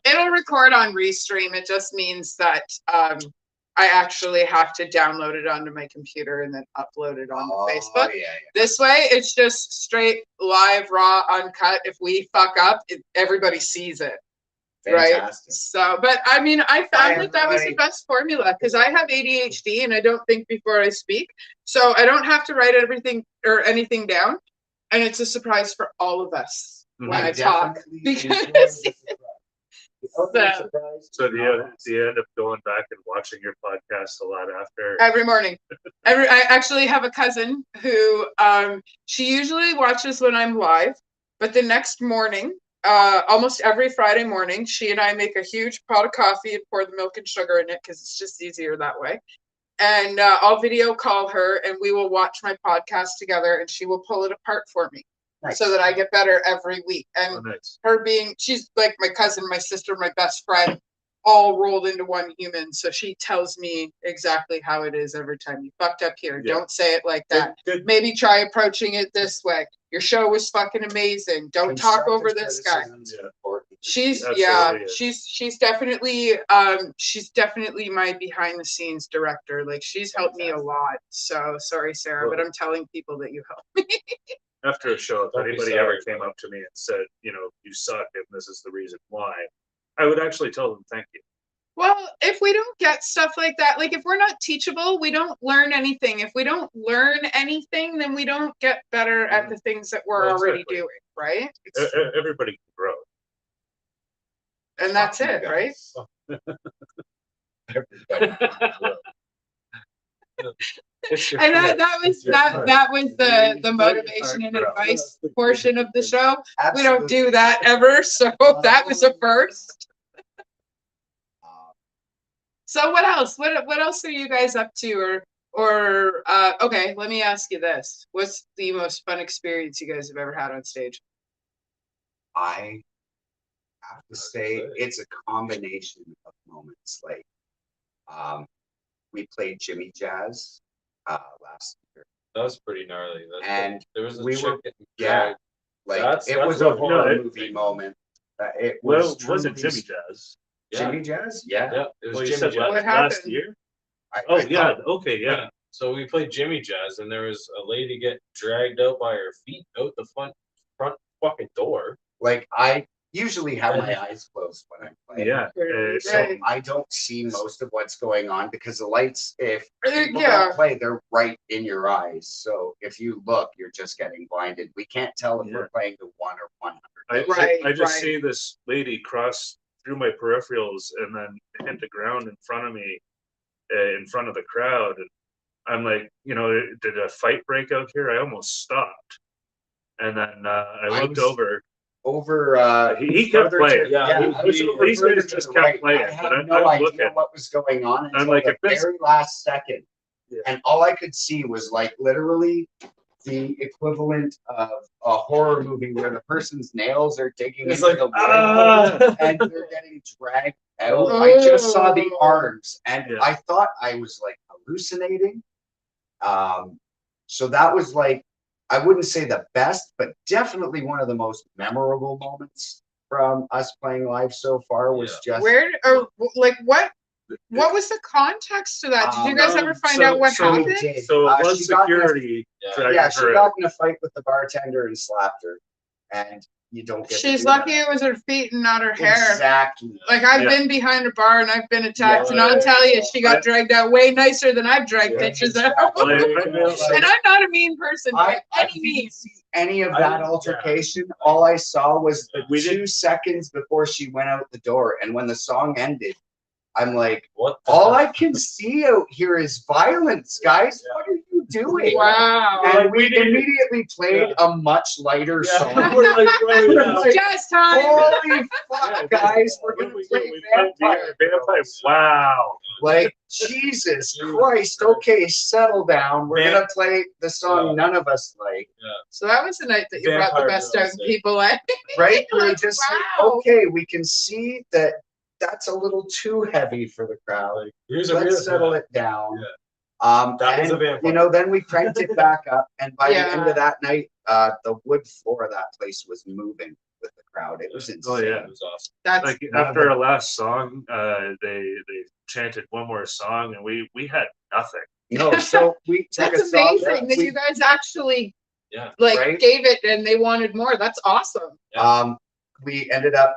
Speaker 1: It'll record on Restream. It just means that I actually have to download it onto my computer and then upload it on Facebook.
Speaker 2: Yeah,
Speaker 1: This way, it's just straight live, raw, uncut. If we fuck up, everybody sees it.
Speaker 2: yeah.
Speaker 1: Right.
Speaker 2: Fantastic.
Speaker 1: So, but I mean, I
Speaker 2: Hi,
Speaker 1: found that was the
Speaker 2: everybody.
Speaker 1: best formula because I have ADHD and I don't think before I speak. So I don't have to write everything or anything down. And it's a surprise for all of us when I talk.
Speaker 2: definitely
Speaker 1: Because
Speaker 2: enjoyed the surprise. The ultimate
Speaker 1: So-
Speaker 2: surprise.
Speaker 4: So do you end up going back and watching your podcast a lot after?
Speaker 1: every morning, I actually have a cousin who she usually watches when I'm live, but the next morning, almost every Friday morning, she and I make a huge pot of coffee and pour the milk and sugar in it because it's just easier that way. And I'll video call her and we will watch my podcast together and she will pull it apart for me
Speaker 2: Nice.
Speaker 1: so that I get better every week. And
Speaker 4: Oh, nice.
Speaker 1: she's like my cousin, my sister, my best friend. all rolled into one human. So she tells me exactly how it is every time. You fucked up here.
Speaker 4: Yeah.
Speaker 1: Don't say it like that.
Speaker 4: Good.
Speaker 1: Maybe try approaching it this way. Your show was fucking amazing. Don't talk over this guy.
Speaker 2: Criticism's important.
Speaker 1: She's
Speaker 4: Absolutely is.
Speaker 1: she's definitely my behind the scenes director. Like she's helped me a lot. So sorry, Sarah, but I'm telling people that you helped me.
Speaker 4: After a show, if
Speaker 3: Don't be
Speaker 4: anybody
Speaker 3: sorry,
Speaker 4: ever came up to me and said, you know, you suck and this is the reason why, I would actually tell them thank you.
Speaker 1: Well, if we don't get stuff like that, like if we're not teachable, we don't learn anything. If we don't learn anything, then we don't get better at the things that we're
Speaker 4: Well,
Speaker 1: already
Speaker 4: exactly.
Speaker 1: doing, right?
Speaker 4: Everybody can grow.
Speaker 1: And that's
Speaker 2: Fuck you
Speaker 1: it, right?
Speaker 2: guys. Everybody.
Speaker 1: And that was the motivation and advice portion of the show. We don't do that ever, so that was a first. So what else? What else are you guys up to? Or okay, let me ask you this: what's the most fun experience you guys have ever had on stage?
Speaker 2: I have to say it's a combination of moments. Like, we played Jimmy Jazz last year,
Speaker 3: That was pretty gnarly.
Speaker 2: and
Speaker 3: there was a
Speaker 2: we
Speaker 3: chick
Speaker 2: were-
Speaker 3: getting
Speaker 2: yeah,
Speaker 3: dragged.
Speaker 2: like
Speaker 3: That's
Speaker 2: it was a
Speaker 3: what-
Speaker 2: horror
Speaker 4: no,
Speaker 2: movie moment. It
Speaker 4: Well,
Speaker 2: was
Speaker 4: was it
Speaker 2: truly-
Speaker 4: Jimmy Jazz?
Speaker 2: Jimmy Jazz? Yeah.
Speaker 3: Yeah, it was
Speaker 4: Well, you
Speaker 3: Jimmy
Speaker 4: said
Speaker 3: Jazz.
Speaker 1: What
Speaker 4: last
Speaker 1: happened?
Speaker 4: year?
Speaker 2: I
Speaker 4: Oh,
Speaker 2: thought-
Speaker 4: yeah. Okay, yeah.
Speaker 3: So we played Jimmy Jazz, and there was a lady get dragged out by her feet out the front fucking door.
Speaker 2: Like I usually have my eyes closed when I play.
Speaker 4: Yeah.
Speaker 2: So
Speaker 1: Right.
Speaker 2: I don't see most of what's going on because the lights, if people
Speaker 1: Yeah.
Speaker 2: don't play, they're right in your eyes. So if you look, you're just getting blinded. We can't tell if
Speaker 4: Yeah.
Speaker 2: we're playing to 1 or 100.
Speaker 4: I just
Speaker 1: right.
Speaker 4: see this lady cross through my peripherals and then hit the ground in front of me, in front of the crowd. And I'm like, you know, did a fight break out here? I almost stopped. And then I looked over.
Speaker 2: Over
Speaker 4: He kept
Speaker 2: further
Speaker 4: playing.
Speaker 2: to-
Speaker 3: Yeah,
Speaker 2: I was
Speaker 3: he-
Speaker 2: over
Speaker 4: these
Speaker 2: further
Speaker 4: guys
Speaker 2: to
Speaker 4: just
Speaker 2: the
Speaker 4: kept
Speaker 2: right.
Speaker 4: playing,
Speaker 2: I
Speaker 4: but
Speaker 2: had no
Speaker 4: I'm
Speaker 2: idea
Speaker 4: looking.
Speaker 2: what was going on
Speaker 4: I'm
Speaker 2: until
Speaker 4: like,
Speaker 2: the
Speaker 4: if this-
Speaker 2: very last second.
Speaker 4: Yeah.
Speaker 2: And all I could see was like literally the equivalent of a horror movie where the person's nails are digging
Speaker 3: It's
Speaker 2: into
Speaker 3: like,
Speaker 2: the wood
Speaker 3: ah!
Speaker 2: and they're getting dragged out. I just saw the arms and
Speaker 4: Yeah.
Speaker 2: I thought I was like hallucinating. So that was like, I wouldn't say the best, but definitely one of the most memorable moments from us playing live so far was just
Speaker 1: Where or like what was the context to that? Did you guys ever find out what happened?
Speaker 2: did.
Speaker 4: So it was
Speaker 2: She got in a-
Speaker 4: security
Speaker 3: Yeah.
Speaker 4: dragging
Speaker 2: Yeah, she
Speaker 4: her
Speaker 2: got
Speaker 4: out.
Speaker 2: in a fight with the bartender and slapped her. And you don't get to
Speaker 1: She's
Speaker 2: do
Speaker 1: lucky
Speaker 2: that.
Speaker 1: it was her feet and not her hair.
Speaker 2: Exactly.
Speaker 1: Like I've
Speaker 4: Yeah.
Speaker 1: been behind a bar and I've been attacked,
Speaker 2: Yeah.
Speaker 1: and I'll tell you, she got
Speaker 4: I-
Speaker 1: dragged out way nicer than I've dragged
Speaker 2: Yeah,
Speaker 1: bitches
Speaker 2: exactly.
Speaker 1: out.
Speaker 4: Well,
Speaker 1: And I'm not a mean person by
Speaker 2: I
Speaker 1: any
Speaker 2: didn't
Speaker 1: means.
Speaker 2: see any of
Speaker 3: I
Speaker 2: that
Speaker 3: didn't-
Speaker 2: altercation. All I saw was the
Speaker 4: We
Speaker 2: 2 seconds before she went out the door. And when the song ended, I'm like,
Speaker 3: What? the
Speaker 2: all
Speaker 3: hell?
Speaker 2: I can see out here is violence, guys.
Speaker 3: Yeah.
Speaker 2: What are you doing?
Speaker 1: Wow.
Speaker 2: And we
Speaker 3: we did-
Speaker 2: immediately played a much lighter
Speaker 3: Yeah.
Speaker 2: song.
Speaker 3: We're like, right now.
Speaker 2: Like,
Speaker 1: Jazz time.
Speaker 2: holy fuck, guys, we're gonna
Speaker 4: We
Speaker 2: play
Speaker 4: played
Speaker 2: Vampire.
Speaker 4: Vampire. Wow.
Speaker 2: Like, Jesus Christ, okay, settle down. We're gonna play the song none of us like,
Speaker 1: So that was the night that you brought the
Speaker 3: Vampire
Speaker 1: best out in
Speaker 3: girls,
Speaker 1: people. Eh?
Speaker 2: right? We're
Speaker 1: Like,
Speaker 2: just like,
Speaker 1: wow.
Speaker 2: okay, we can see that that's a little too heavy for the crowd.
Speaker 3: Here's a
Speaker 2: Let's
Speaker 3: real
Speaker 2: settle it down.
Speaker 3: Yeah.
Speaker 2: That
Speaker 3: That was a
Speaker 2: and,
Speaker 3: vampire.
Speaker 2: you know, then we cranked it back up, and by the end
Speaker 1: Yeah.
Speaker 2: of that night, the wood floor of that place was moving with the crowd. It was insane.
Speaker 4: Oh, yeah.
Speaker 3: It was awesome.
Speaker 1: That's
Speaker 4: Like
Speaker 2: none of
Speaker 4: after
Speaker 2: them-
Speaker 4: our last song, they chanted one more song and we had nothing.
Speaker 2: No, so we took
Speaker 1: that's
Speaker 2: a song
Speaker 1: amazing that
Speaker 2: we-
Speaker 1: you guys actually
Speaker 3: Yeah.
Speaker 1: like
Speaker 2: Right?
Speaker 1: gave it and they wanted more. That's awesome.
Speaker 2: We ended up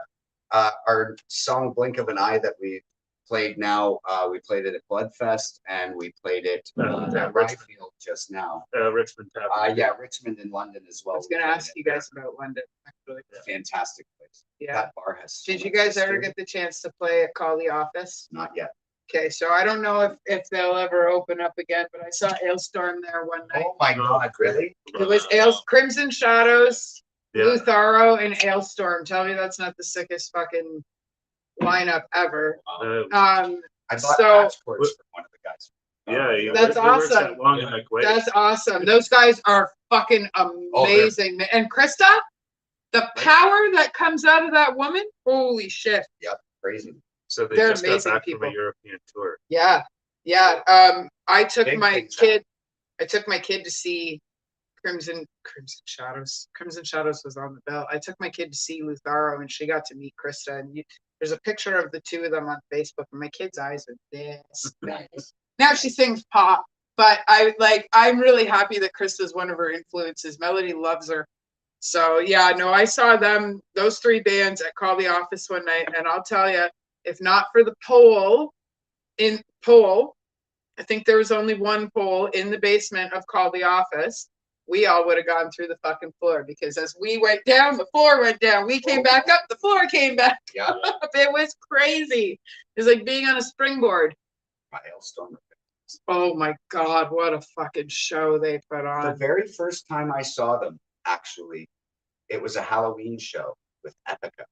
Speaker 2: our song "Blink of an Eye" that we played now. We played it at Bloodfest, and we played it at Ryefield just now.
Speaker 4: Richmond Tavern.
Speaker 2: Yeah, Richmond in London as well.
Speaker 1: I was gonna ask you guys about London. Actually.
Speaker 2: Fantastic place.
Speaker 1: Yeah.
Speaker 2: That bar has. so
Speaker 1: Did you
Speaker 2: much
Speaker 1: guys ever
Speaker 2: history.
Speaker 1: get the chance to play at Call the Office?
Speaker 2: Not yet.
Speaker 1: Okay, so I don't know if they'll ever open up again, but I saw Ailstorm there one night.
Speaker 2: Oh my God! Really?
Speaker 1: It was Crimson Shadows,
Speaker 4: Yeah.
Speaker 1: Lutharo, and Ailstorm. Tell me that's not the sickest fucking lineup ever.
Speaker 4: Uh,
Speaker 2: I bought
Speaker 1: So-
Speaker 2: passports for one of the guys.
Speaker 4: yeah, he
Speaker 1: That's
Speaker 4: works at
Speaker 1: awesome.
Speaker 4: Long Neck Way.
Speaker 1: That's awesome. Those guys are fucking amazing. And Krista, the power that comes out of that woman, holy shit.
Speaker 2: Crazy.
Speaker 4: So they
Speaker 1: They're
Speaker 4: just got
Speaker 1: amazing
Speaker 4: back
Speaker 1: people.
Speaker 4: from a European tour.
Speaker 1: Yeah. I took
Speaker 2: Big
Speaker 1: my
Speaker 2: things happen.
Speaker 1: kid to see Crimson Shadows. Crimson Shadows was on the bill. I took my kid to see Lutharo, and she got to meet Krista. And there's a picture of the two of them on Facebook, and my kid's eyes are this.
Speaker 2: Nice.
Speaker 1: Now she sings pop, but I'm really happy that Krista's one of her influences. Melody loves her. So yeah, no, I saw those three bands at Call the Office one night, and I'll tell you, if not for the pole, I think there was only one pole in the basement of Call the Office. We all would have gone through the fucking floor, because as we went down, the floor went down. We came back up, the floor came back
Speaker 2: Yeah.
Speaker 1: up. It was crazy. It was like being on a springboard.
Speaker 2: My Hailstorm.
Speaker 1: Oh my God, what a fucking show they put
Speaker 2: The
Speaker 1: on.
Speaker 2: very first time I saw them, actually, it was a Halloween show with Epica.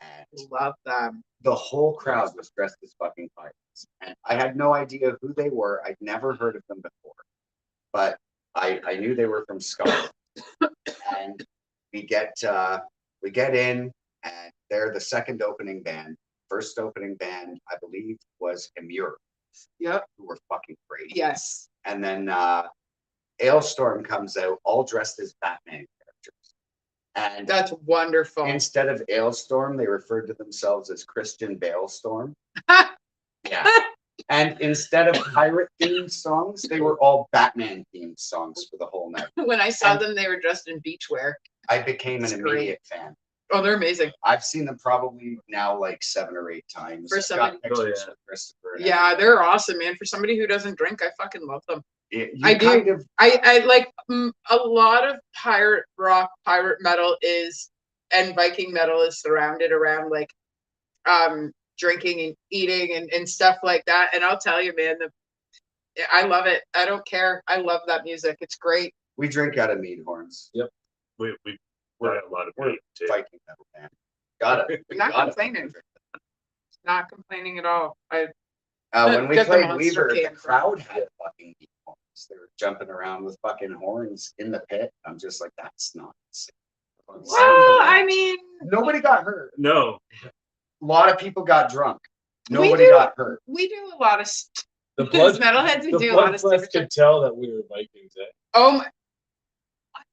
Speaker 2: And
Speaker 1: Love them.
Speaker 2: the whole crowd was dressed as fucking pirates. And I had no idea who they were. I'd never heard of them before. But I knew they were from Scotland. And we get in, and they're the second opening band. First opening band, I believe, was Emure,
Speaker 1: Yep.
Speaker 2: who were fucking great.
Speaker 1: Yes.
Speaker 2: And then Hailstorm comes out, all dressed as Batman characters. And
Speaker 1: That's wonderful.
Speaker 2: instead of Hailstorm, they referred to themselves as Christian Balestorm. Yeah. And instead of pirate themed songs, they were all Batman themed songs for the whole night.
Speaker 1: When I saw them, they were dressed in beachwear.
Speaker 2: I became
Speaker 1: It's
Speaker 2: an
Speaker 1: great.
Speaker 2: immediate fan.
Speaker 1: Oh, they're amazing.
Speaker 2: I've seen them probably now like 7 or 8 times.
Speaker 1: For
Speaker 2: I've
Speaker 1: somebody-
Speaker 2: got pictures
Speaker 4: Oh, yeah.
Speaker 2: with Christopher. And
Speaker 1: Yeah,
Speaker 2: everything.
Speaker 1: they're awesome, man. For somebody who doesn't drink, I fucking love them.
Speaker 2: You
Speaker 1: I do.
Speaker 2: kind of
Speaker 1: I like a lot of pirate rock, pirate metal and Viking metal is surrounded around like drinking and eating and stuff like that. And I'll tell you, man, I love it. I don't care. I love that music. It's great.
Speaker 2: we drink out of mead horns.
Speaker 4: We buy a lot of
Speaker 2: We're
Speaker 4: meat too.
Speaker 2: Viking metal band. Got it.
Speaker 1: Not complaining. Not complaining at all.
Speaker 2: When we
Speaker 1: Get the
Speaker 2: played
Speaker 1: Monster
Speaker 2: Weaver, the
Speaker 1: can.
Speaker 2: crowd had fucking mead horns. They were jumping around with fucking horns in the pit. I'm just like, that's not safe.
Speaker 1: Well, I mean,
Speaker 2: Nobody got hurt.
Speaker 4: No,
Speaker 2: A lot of people got drunk.
Speaker 1: We
Speaker 2: Nobody
Speaker 1: do.
Speaker 2: got hurt.
Speaker 1: we do a lot of
Speaker 3: The
Speaker 1: as
Speaker 3: blood,
Speaker 1: metalheads. We
Speaker 3: the
Speaker 1: do a lot
Speaker 3: blood
Speaker 1: of
Speaker 3: flesh
Speaker 1: stupid
Speaker 3: could tell that we were Vikings. Eh?
Speaker 1: Oh my! What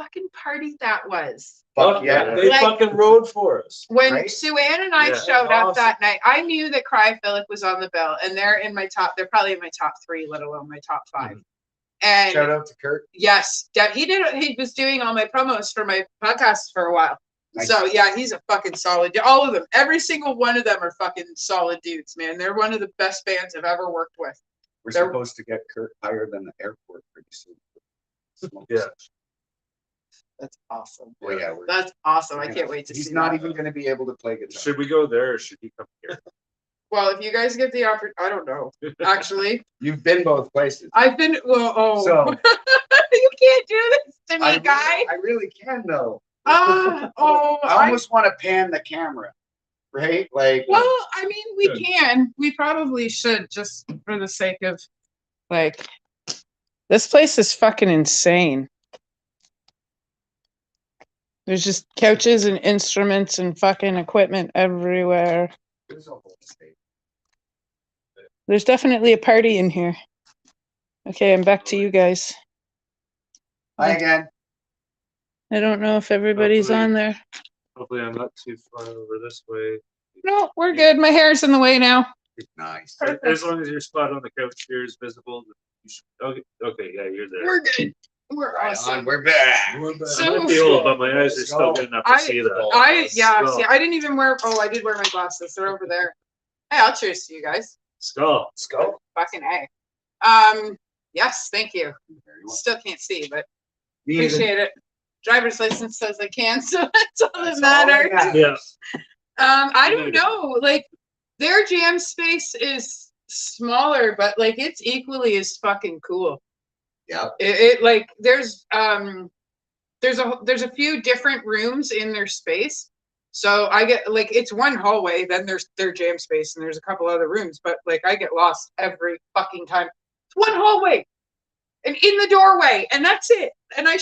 Speaker 1: fucking party that was!
Speaker 2: Fuck yeah.
Speaker 3: They
Speaker 1: Like-
Speaker 3: fucking rode for us.
Speaker 1: When
Speaker 2: Right?
Speaker 1: Sue Ann and I
Speaker 4: Yeah.
Speaker 1: showed up
Speaker 3: Awesome.
Speaker 1: that night, I knew that Cryphilic was on the bill, and they're in my top. They're probably in my top 3, let alone my top 5. And
Speaker 2: Shout out to Kurt.
Speaker 1: yes, he was doing all my promos for my podcast for a while.
Speaker 2: Nice.
Speaker 1: So yeah, he's a fucking solid. All of them, every single one of them are fucking solid dudes, man. They're one of the best bands I've ever worked with.
Speaker 2: We're
Speaker 1: They're-
Speaker 2: supposed to get Kurt higher than the airport pretty soon.
Speaker 4: Yeah.
Speaker 1: That's awesome.
Speaker 2: Well, yeah,
Speaker 1: That's awesome. I can't wait to
Speaker 2: He's
Speaker 1: see
Speaker 2: not
Speaker 1: that.
Speaker 2: even going to be able to play guitar.
Speaker 4: should we go there or should he come here?
Speaker 1: Well, if you guys get the opportunity, I don't know. Actually,
Speaker 2: You've been both places.
Speaker 1: I've been. Well, oh,
Speaker 2: So
Speaker 1: you can't do this to me,
Speaker 2: I
Speaker 1: guy.
Speaker 2: really can though.
Speaker 1: Oh,
Speaker 2: I almost want to pan the camera, right? Like,
Speaker 1: well, I mean, we
Speaker 3: Good.
Speaker 1: can. We probably should, just for the sake of, like, this place is fucking insane. There's just couches and instruments and fucking equipment everywhere.
Speaker 2: there's a whole state.
Speaker 1: There's definitely a party in here. Okay, I'm back to you guys.
Speaker 2: Hi again.
Speaker 1: I don't know if everybody's
Speaker 4: Hopefully.
Speaker 1: on there.
Speaker 4: Hopefully I'm not too far over this way.
Speaker 1: No, we're good. My hair's in the way now.
Speaker 2: Nice.
Speaker 4: As long as your spot on the couch here is visible, you should, okay, yeah, you're there.
Speaker 1: We're good. We're
Speaker 2: Right
Speaker 1: awesome.
Speaker 2: on, we're back.
Speaker 3: We're back.
Speaker 1: So-
Speaker 4: I might be old, but my eyes are still
Speaker 2: Let's
Speaker 4: good enough to
Speaker 1: I-
Speaker 4: see that.
Speaker 1: See,
Speaker 4: Skull.
Speaker 1: I didn't even wear. Oh, I did wear my glasses. They're over there. Hey, I'll cheers to you guys.
Speaker 4: Skull.
Speaker 2: Let's go.
Speaker 1: Fucking A. Yes, thank you.
Speaker 2: Very well.
Speaker 1: Still can't see, but
Speaker 2: Me either.
Speaker 1: appreciate it. Driver's license says I can, so that's all that
Speaker 2: That's all
Speaker 1: matters.
Speaker 2: that
Speaker 4: Yeah.
Speaker 1: I don't know. Like, their jam space is smaller, but like it's equally as fucking cool.
Speaker 2: Yep.
Speaker 1: It like there's a few different rooms in their space. So I get like it's one hallway, then there's their jam space, and there's a couple other rooms, but like I get lost every fucking time. It's one hallway and in the doorway, and that's it. And I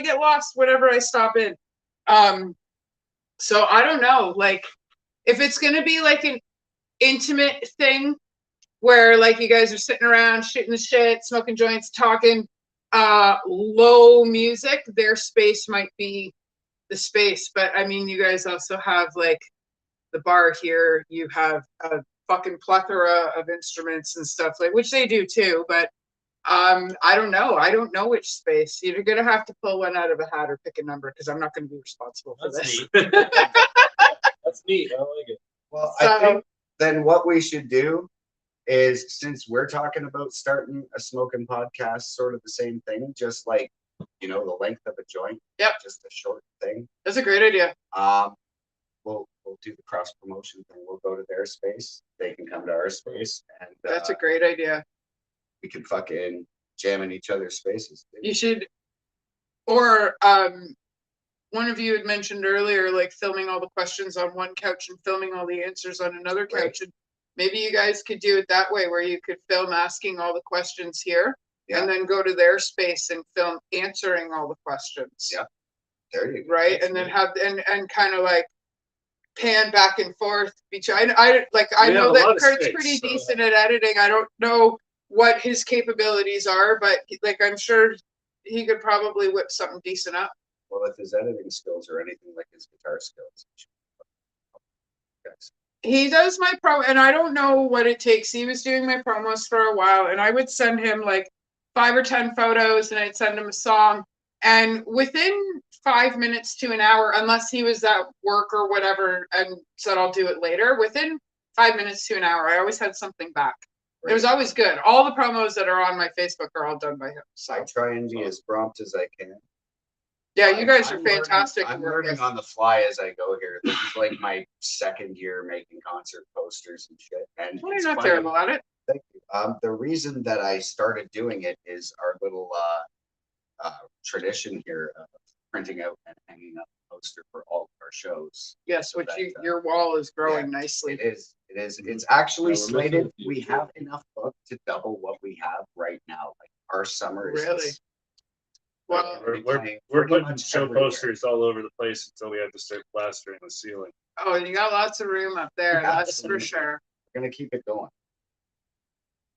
Speaker 1: get lost whenever I stop in. So I don't know, like if it's gonna be like an intimate thing where like you guys are sitting around shooting the shit, smoking joints, talking, low music, their space might be the space. But I mean, you guys also have like the bar here, you have a fucking plethora of instruments and stuff, like, which they do too, but I don't know which space. You're gonna have to pull one out of a hat or pick a number, because I'm not gonna be responsible for
Speaker 3: That's
Speaker 1: this.
Speaker 3: neat. That's neat. I like it.
Speaker 2: Well,
Speaker 1: So-
Speaker 2: I think then what we should do is, since we're talking about starting a smoking podcast, sort of the same thing, just like, you know, the length of a joint.
Speaker 1: Yep.
Speaker 2: Just a short thing.
Speaker 1: That's a great idea.
Speaker 2: We'll do the cross promotion thing. We'll go to their space. They can come to our space, and
Speaker 1: That's a great idea.
Speaker 2: we can fucking jam in each other's spaces.
Speaker 1: You should, or one of you had mentioned earlier, like filming all the questions on one couch and filming all the answers on another couch.
Speaker 2: Right.
Speaker 1: And maybe you guys could do it that way, where you could film asking all the questions here,
Speaker 2: Yeah.
Speaker 1: and then go to their space and film answering all the questions.
Speaker 2: Yeah. There you go.
Speaker 1: Right.
Speaker 2: That's
Speaker 1: And then
Speaker 2: neat.
Speaker 1: have, and kind of like pan back and forth between, I
Speaker 3: We
Speaker 1: know
Speaker 3: have a lot
Speaker 1: that
Speaker 3: of
Speaker 1: Kurt's
Speaker 3: space,
Speaker 1: pretty
Speaker 3: so-
Speaker 1: decent at editing. I don't know what his capabilities are, but like, I'm sure he could probably whip something decent up.
Speaker 2: Well, if his editing skills are anything like his guitar skills, he should be fine. Guys.
Speaker 1: He does my pro, and I don't know what it takes. He was doing my promos for a while, and I would send him like 5 or 10 photos, and I'd send him a song. And within 5 minutes to an hour, unless he was at work or whatever and said I'll do it later, within 5 minutes to an hour, I always had something back. It was always good. All the promos that are on my Facebook are all done by him. So
Speaker 2: I try and be as prompt as I can.
Speaker 1: yeah, you guys are
Speaker 2: I'm learning-
Speaker 1: fantastic. to
Speaker 2: I'm
Speaker 1: work
Speaker 2: learning
Speaker 1: with.
Speaker 2: on the fly as I go here. This is like my second year making concert posters and shit. And
Speaker 1: Well,
Speaker 2: it's
Speaker 1: you're not
Speaker 2: funny.
Speaker 1: terrible at it.
Speaker 2: Thank you. The reason that I started doing it is our little tradition here of printing out and hanging up a poster for all of our shows.
Speaker 1: Yes,
Speaker 2: So
Speaker 1: which
Speaker 2: that,
Speaker 1: your wall is growing
Speaker 2: yeah,
Speaker 1: nicely.
Speaker 2: It is. It is. It's actually
Speaker 3: Yeah, we're missing
Speaker 2: slated.
Speaker 3: a few
Speaker 2: We
Speaker 3: too.
Speaker 2: have enough book to double what we have right now. Like our summer is
Speaker 1: Really?
Speaker 2: this-
Speaker 1: Well,
Speaker 2: We're
Speaker 4: We're
Speaker 2: playing
Speaker 4: we're
Speaker 2: pretty
Speaker 4: putting
Speaker 2: much
Speaker 4: show
Speaker 2: everywhere.
Speaker 4: posters all over the place until we have to start plastering the ceiling.
Speaker 1: oh, you got lots of room up there. That's for
Speaker 2: Absolutely.
Speaker 1: sure.
Speaker 2: We're gonna keep it going.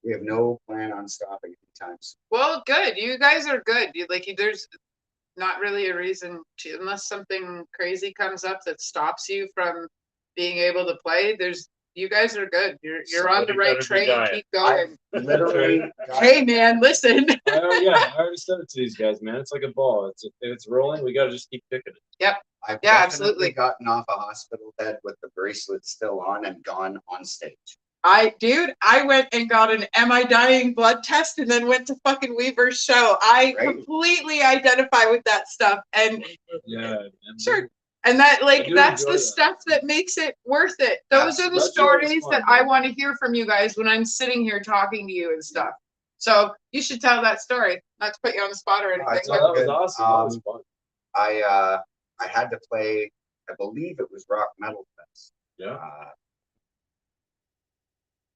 Speaker 2: We have no plan on stopping anytime soon.
Speaker 1: Well, good. You guys are good. There's not really a reason to, unless something crazy comes up that stops you from being able to play. You guys are good. You're on the
Speaker 4: Somebody
Speaker 1: right
Speaker 4: better be
Speaker 1: train.
Speaker 4: dying.
Speaker 1: Keep going.
Speaker 2: Literally, got-
Speaker 1: Hey, man, listen.
Speaker 3: Yeah, I already said it to these guys, man. It's like a ball. If it's rolling, we gotta just keep kicking it.
Speaker 2: I've
Speaker 1: Yeah,
Speaker 2: definitely
Speaker 1: absolutely.
Speaker 2: gotten off a hospital bed with the bracelet still on and gone on stage.
Speaker 1: I went and got an Am I Dying blood test and then went to fucking Weaver's show. I
Speaker 2: Right.
Speaker 1: completely identify with that stuff. And
Speaker 3: Yeah. man.
Speaker 1: sure. And that,
Speaker 3: I
Speaker 1: like,
Speaker 3: do
Speaker 1: that's
Speaker 3: enjoy
Speaker 1: the
Speaker 3: that.
Speaker 1: stuff that makes it worth it. Those are the
Speaker 3: That's always
Speaker 1: stories
Speaker 3: fun,
Speaker 1: that I
Speaker 3: man.
Speaker 1: want to hear from you guys when I'm sitting here talking to you and stuff. So you should tell that story. Not to put you on the spot or anything.
Speaker 2: it's
Speaker 3: No,
Speaker 2: all
Speaker 3: that was
Speaker 2: good.
Speaker 3: awesome. That was fun.
Speaker 2: I had to play, I believe it was Rock Metal Fest.
Speaker 3: Yeah.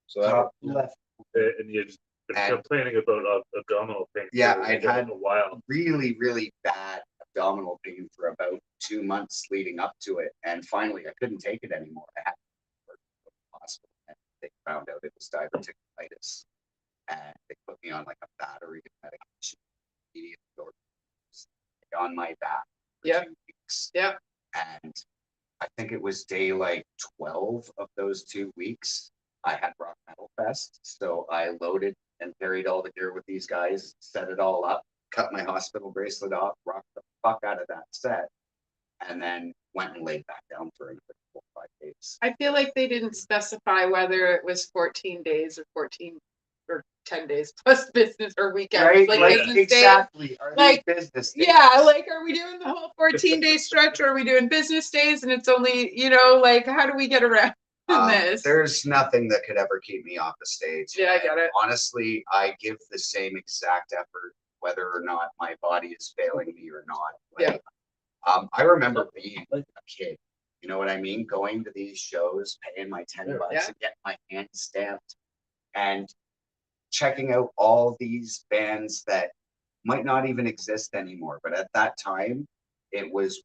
Speaker 3: So
Speaker 2: Top
Speaker 3: that,
Speaker 2: left.
Speaker 4: And you've been
Speaker 2: And-
Speaker 4: complaining about abdominal pain.
Speaker 2: Yeah,
Speaker 4: for
Speaker 2: I'd had-
Speaker 4: a while.
Speaker 2: Really, really bad abdominal pain for about 2 months leading up to it. And finally, I couldn't take it anymore. I had to go to the hospital, and they found out it was diverticulitis. And they put me on like a battery of medication immediately on my back for
Speaker 1: Yeah.
Speaker 2: 2 weeks.
Speaker 1: Yeah.
Speaker 2: And I think it was day like 12 of those 2 weeks. I had Rock Metal Fest. So I loaded and carried all the gear with these guys, set it all up, cut my hospital bracelet off, rocked the fuck out of that set, and then went and laid back down for another 4 or 5 days.
Speaker 1: I feel like they didn't specify whether it was 14 days or 14 or 10 days plus business or weekends.
Speaker 2: Right?
Speaker 1: Like
Speaker 2: Like,
Speaker 1: business days.
Speaker 2: exactly. Are they
Speaker 1: Like,
Speaker 2: business days?
Speaker 1: Yeah, like, are we doing the whole 14-day stretch, or are we doing business days and it's only, like, how do we get around this?
Speaker 2: There's nothing that could ever keep me off the stage.
Speaker 1: Yeah, I get it.
Speaker 2: Honestly, I give the same exact effort whether or not my body is failing me or not. Like, I remember being a kid. You know what I mean? Going to these shows, paying my $10
Speaker 1: Yeah.
Speaker 2: and getting my hand stamped, and checking out all these bands that might not even exist anymore. But at that time, it was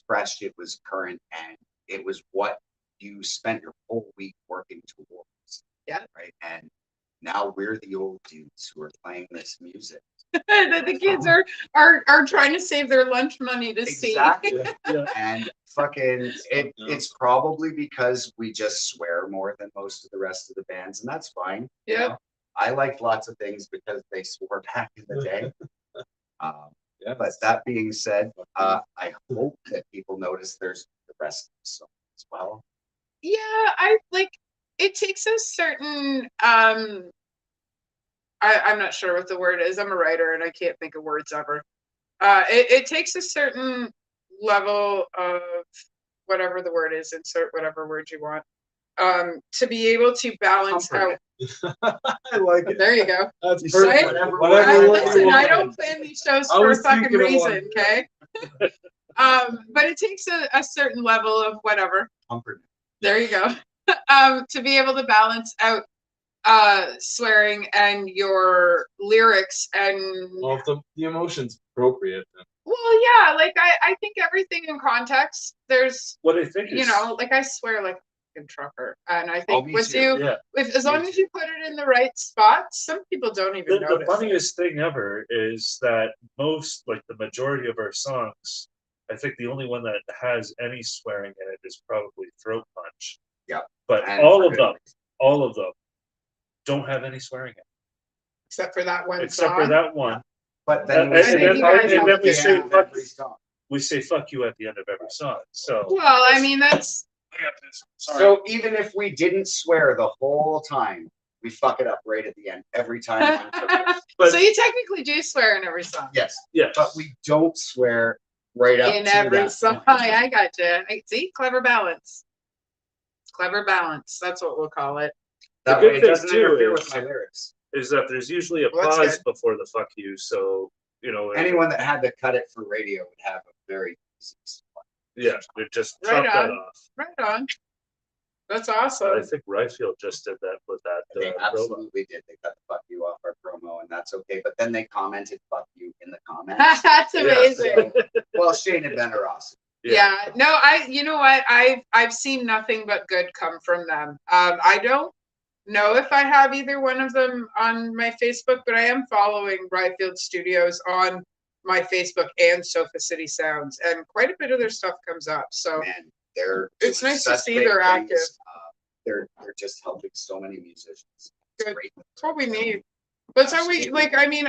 Speaker 2: fresh, it was current, and it was what you spent your whole week working towards.
Speaker 1: Yeah.
Speaker 2: Right. And now we're the old dudes who are playing this music.
Speaker 1: That the kids are trying to save their lunch money to
Speaker 2: Exactly.
Speaker 4: Yeah.
Speaker 2: And fucking it's probably because we just swear more than most of the rest of the bands, and that's fine.
Speaker 1: see. Yeah.
Speaker 2: I liked lots of things because they swore back in the day.
Speaker 3: Yeah.
Speaker 2: But that being said, I hope that people notice there's the rest of the song as well.
Speaker 1: Yeah, I like it takes a certain I'm not sure what the word is. I'm a writer and I can't think of words ever. It takes a certain level of whatever the word is, insert whatever word you want, to be able to balance
Speaker 2: Comfort.
Speaker 1: out.
Speaker 3: I like it.
Speaker 1: There you go.
Speaker 3: That's
Speaker 1: Right?
Speaker 3: perfect.
Speaker 2: Whatever
Speaker 3: word
Speaker 1: Listen,
Speaker 3: you
Speaker 1: I
Speaker 3: want.
Speaker 1: don't plan these shows
Speaker 3: I
Speaker 1: for a
Speaker 3: was
Speaker 1: fucking
Speaker 3: thinking of
Speaker 1: reason,
Speaker 3: one.
Speaker 1: okay? But it takes a certain level of whatever.
Speaker 2: Comfort.
Speaker 1: There you go. To be able to balance out swearing and your lyrics and
Speaker 3: Well, if the emotion's appropriate, then
Speaker 1: well, yeah, like I think everything in context. There's
Speaker 4: What I think is,
Speaker 1: you know, like I swear like a fucking trucker, and I
Speaker 2: Oh,
Speaker 1: think
Speaker 2: me
Speaker 1: with
Speaker 2: too.
Speaker 1: you,
Speaker 4: yeah.
Speaker 1: if as
Speaker 2: Me
Speaker 1: long as you put it in the right spots, some people don't even
Speaker 4: The
Speaker 1: notice.
Speaker 4: funniest thing ever is that most, like the majority of our songs, I think the only one that has any swearing in it is probably Throat Punch.
Speaker 2: Yeah.
Speaker 4: But
Speaker 2: And
Speaker 4: all
Speaker 2: for
Speaker 4: of
Speaker 2: good
Speaker 4: them, all of them don't have any swearing in it,
Speaker 1: Except for that one
Speaker 4: except
Speaker 1: song.
Speaker 4: for that one.
Speaker 2: But then
Speaker 4: And
Speaker 2: we say
Speaker 1: then-
Speaker 2: fuck
Speaker 1: and
Speaker 2: you
Speaker 1: then
Speaker 2: at
Speaker 4: we
Speaker 2: the
Speaker 4: say
Speaker 2: end of
Speaker 4: fuck-
Speaker 2: every song.
Speaker 4: We say "fuck you" at the end of every song. So
Speaker 1: Well, I mean that's
Speaker 4: sorry.
Speaker 2: So even if we didn't swear the whole time, we fuck it up right at the end every time.
Speaker 4: But-
Speaker 1: so you technically do swear in every song.
Speaker 2: Yes,
Speaker 4: yeah,
Speaker 2: but we don't swear right up
Speaker 1: In
Speaker 2: to
Speaker 1: every
Speaker 2: that
Speaker 1: song.
Speaker 2: point.
Speaker 1: I gotcha. See, clever balance. Clever balance. That's what we'll call it.
Speaker 2: That
Speaker 4: The
Speaker 2: way
Speaker 4: good
Speaker 2: it
Speaker 4: thing,
Speaker 2: doesn't
Speaker 4: too,
Speaker 2: interfere
Speaker 4: is-
Speaker 2: with my lyrics.
Speaker 4: is that there's usually a
Speaker 1: Well, that's
Speaker 4: pause
Speaker 1: good.
Speaker 4: before the "fuck you." So
Speaker 2: Anyone that had to cut it for radio would have a very easy spot.
Speaker 4: yeah, they just
Speaker 1: Right
Speaker 4: chop that
Speaker 1: on.
Speaker 4: off.
Speaker 1: Right on. That's
Speaker 4: I
Speaker 1: awesome.
Speaker 4: think Ryfield just did that with that.
Speaker 2: They
Speaker 4: promo.
Speaker 2: absolutely did. They cut the fuck you off our promo, and that's okay. But then they commented "fuck you" in the comments.
Speaker 1: That's amazing.
Speaker 2: So, well, Shane had been awesome.
Speaker 1: Yeah. No, you know what? I've seen nothing but good come from them. I don't know if I have either one of them on my Facebook, but I am following Ryfield Studios on my Facebook and Sofa City Sounds, and quite a bit of their stuff comes up. So
Speaker 2: Man, they're
Speaker 1: It's
Speaker 2: doing
Speaker 1: nice to
Speaker 2: such
Speaker 1: see
Speaker 2: big
Speaker 1: they're
Speaker 2: things.
Speaker 1: active.
Speaker 2: They're just helping so many musicians. It's
Speaker 1: Good.
Speaker 2: great.
Speaker 1: that's what we need. That's how we
Speaker 2: Absolutely.
Speaker 1: like. I mean,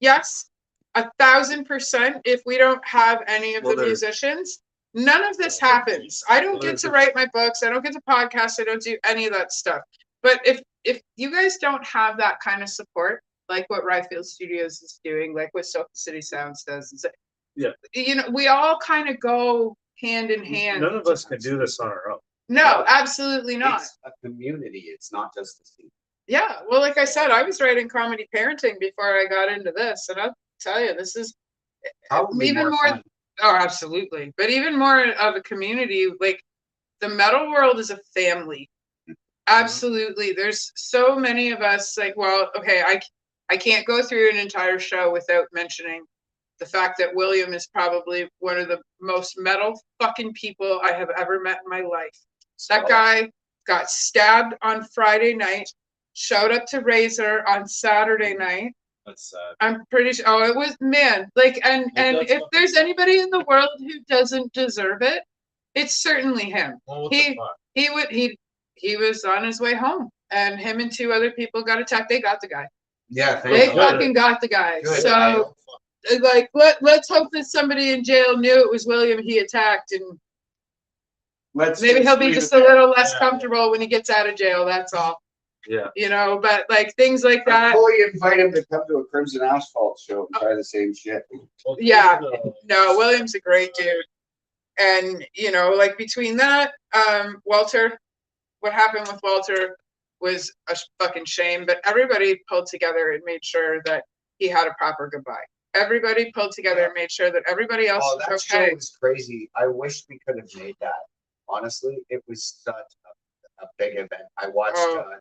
Speaker 1: yes, 1,000%. If we don't have any of
Speaker 3: Well,
Speaker 1: the
Speaker 3: they're-
Speaker 1: musicians, none of this happens. I don't
Speaker 3: Well,
Speaker 1: get
Speaker 3: there's
Speaker 1: to
Speaker 3: a-
Speaker 1: write my books. I don't get to podcast. I don't do any of that stuff. But if you guys don't have that kind of support, like what Ryfield Studios is doing, like what Sofa City Sounds does,
Speaker 4: Yeah.
Speaker 1: we all kind of go hand in hand.
Speaker 4: None of us can do this on our own.
Speaker 1: No, absolutely not.
Speaker 2: It's a community. It's not just a scene.
Speaker 1: Yeah, well, like I said, I was writing comedy parenting before I got into this, and I'll tell you, this is
Speaker 2: Probably
Speaker 1: even more.
Speaker 2: fun.
Speaker 1: Oh, absolutely, but even more of a community. Like the metal world is a family. Absolutely, there's so many of us. Like, well, okay, I can't go through an entire show without mentioning the fact that William is probably one of the most metal fucking people I have ever met in my life. That guy got stabbed on Friday night, showed up to Razor on Saturday night.
Speaker 3: that's sad.
Speaker 1: I'm pretty sure. Oh, it was man. Like, and
Speaker 3: That's
Speaker 1: if
Speaker 3: fucking
Speaker 1: there's
Speaker 3: sad.
Speaker 1: anybody in the world who doesn't deserve it, it's certainly him.
Speaker 3: Well, what
Speaker 1: He-
Speaker 3: the fuck?
Speaker 1: He was on his way home, and him and two other people got attacked. They got the guy.
Speaker 2: Yeah,
Speaker 1: They
Speaker 2: thank God.
Speaker 1: fucking got the guy.
Speaker 2: Good.
Speaker 1: So, like, let's hope that somebody in jail knew it was William he attacked, and
Speaker 2: Let's
Speaker 1: maybe he'll be
Speaker 2: leave
Speaker 1: just
Speaker 2: it
Speaker 1: a
Speaker 2: there.
Speaker 1: little less
Speaker 3: Yeah.
Speaker 1: comfortable when he gets out of jail. That's all.
Speaker 4: Yeah.
Speaker 1: But like things like
Speaker 2: I'll
Speaker 1: that.
Speaker 2: fully invite him to come to a Crimson Asphalt show and try the same shit.
Speaker 3: Well,
Speaker 1: Yeah.
Speaker 3: uh,
Speaker 1: No, William's a great dude. And like between that, Walter, what happened with Walter was a fucking shame, but everybody pulled together and made sure that he had a proper goodbye. Everybody pulled together and made sure that everybody else
Speaker 2: Oh, that
Speaker 1: was
Speaker 2: show
Speaker 1: okay.
Speaker 2: was crazy. I wish we could have made that. Honestly, it was such a big event. I watched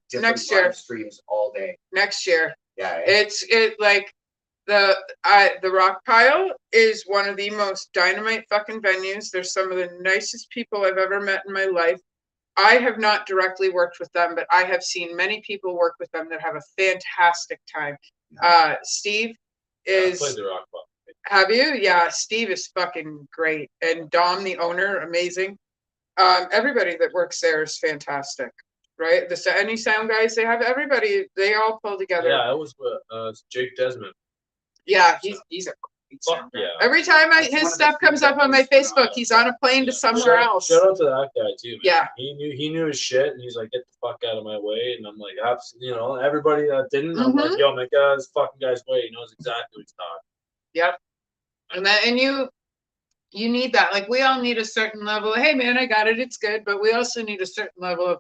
Speaker 2: different
Speaker 1: next year.
Speaker 2: live streams all day.
Speaker 1: Next year.
Speaker 2: Yeah,
Speaker 1: It like the Rock Pile is one of the most dynamite fucking venues. There's some of the nicest people I've ever met in my life. I have not directly worked with them, but I have seen many people work with them that have a fantastic time. Steve
Speaker 3: I
Speaker 1: is.
Speaker 3: played the rock ball.
Speaker 1: Have you? Yeah, Steve is fucking great, and Dom, the owner, amazing. Everybody that works there is fantastic, right? Any sound guys, they have everybody. They all pull together.
Speaker 3: Yeah, it was Jake Desmond.
Speaker 1: Yeah, he's a great
Speaker 3: Fuck
Speaker 1: sound guy.
Speaker 3: yeah.
Speaker 1: Every time
Speaker 2: That's one
Speaker 1: his
Speaker 2: of the
Speaker 1: stuff comes
Speaker 2: things
Speaker 1: up
Speaker 2: that
Speaker 1: on my
Speaker 2: makes me
Speaker 1: Facebook, he's on a plane to somewhere else.
Speaker 3: Shout out to that guy too, man.
Speaker 1: Yeah.
Speaker 3: He knew his shit, and he's like, get the fuck out of my way. And I'm like, absolutely, everybody that didn't, I'm like, yo, make this fucking guy's way. He knows exactly what he's talking.
Speaker 1: Yep. And you need that. Like, we all need a certain level of, hey man, I got it, it's good. But we also need a certain level of,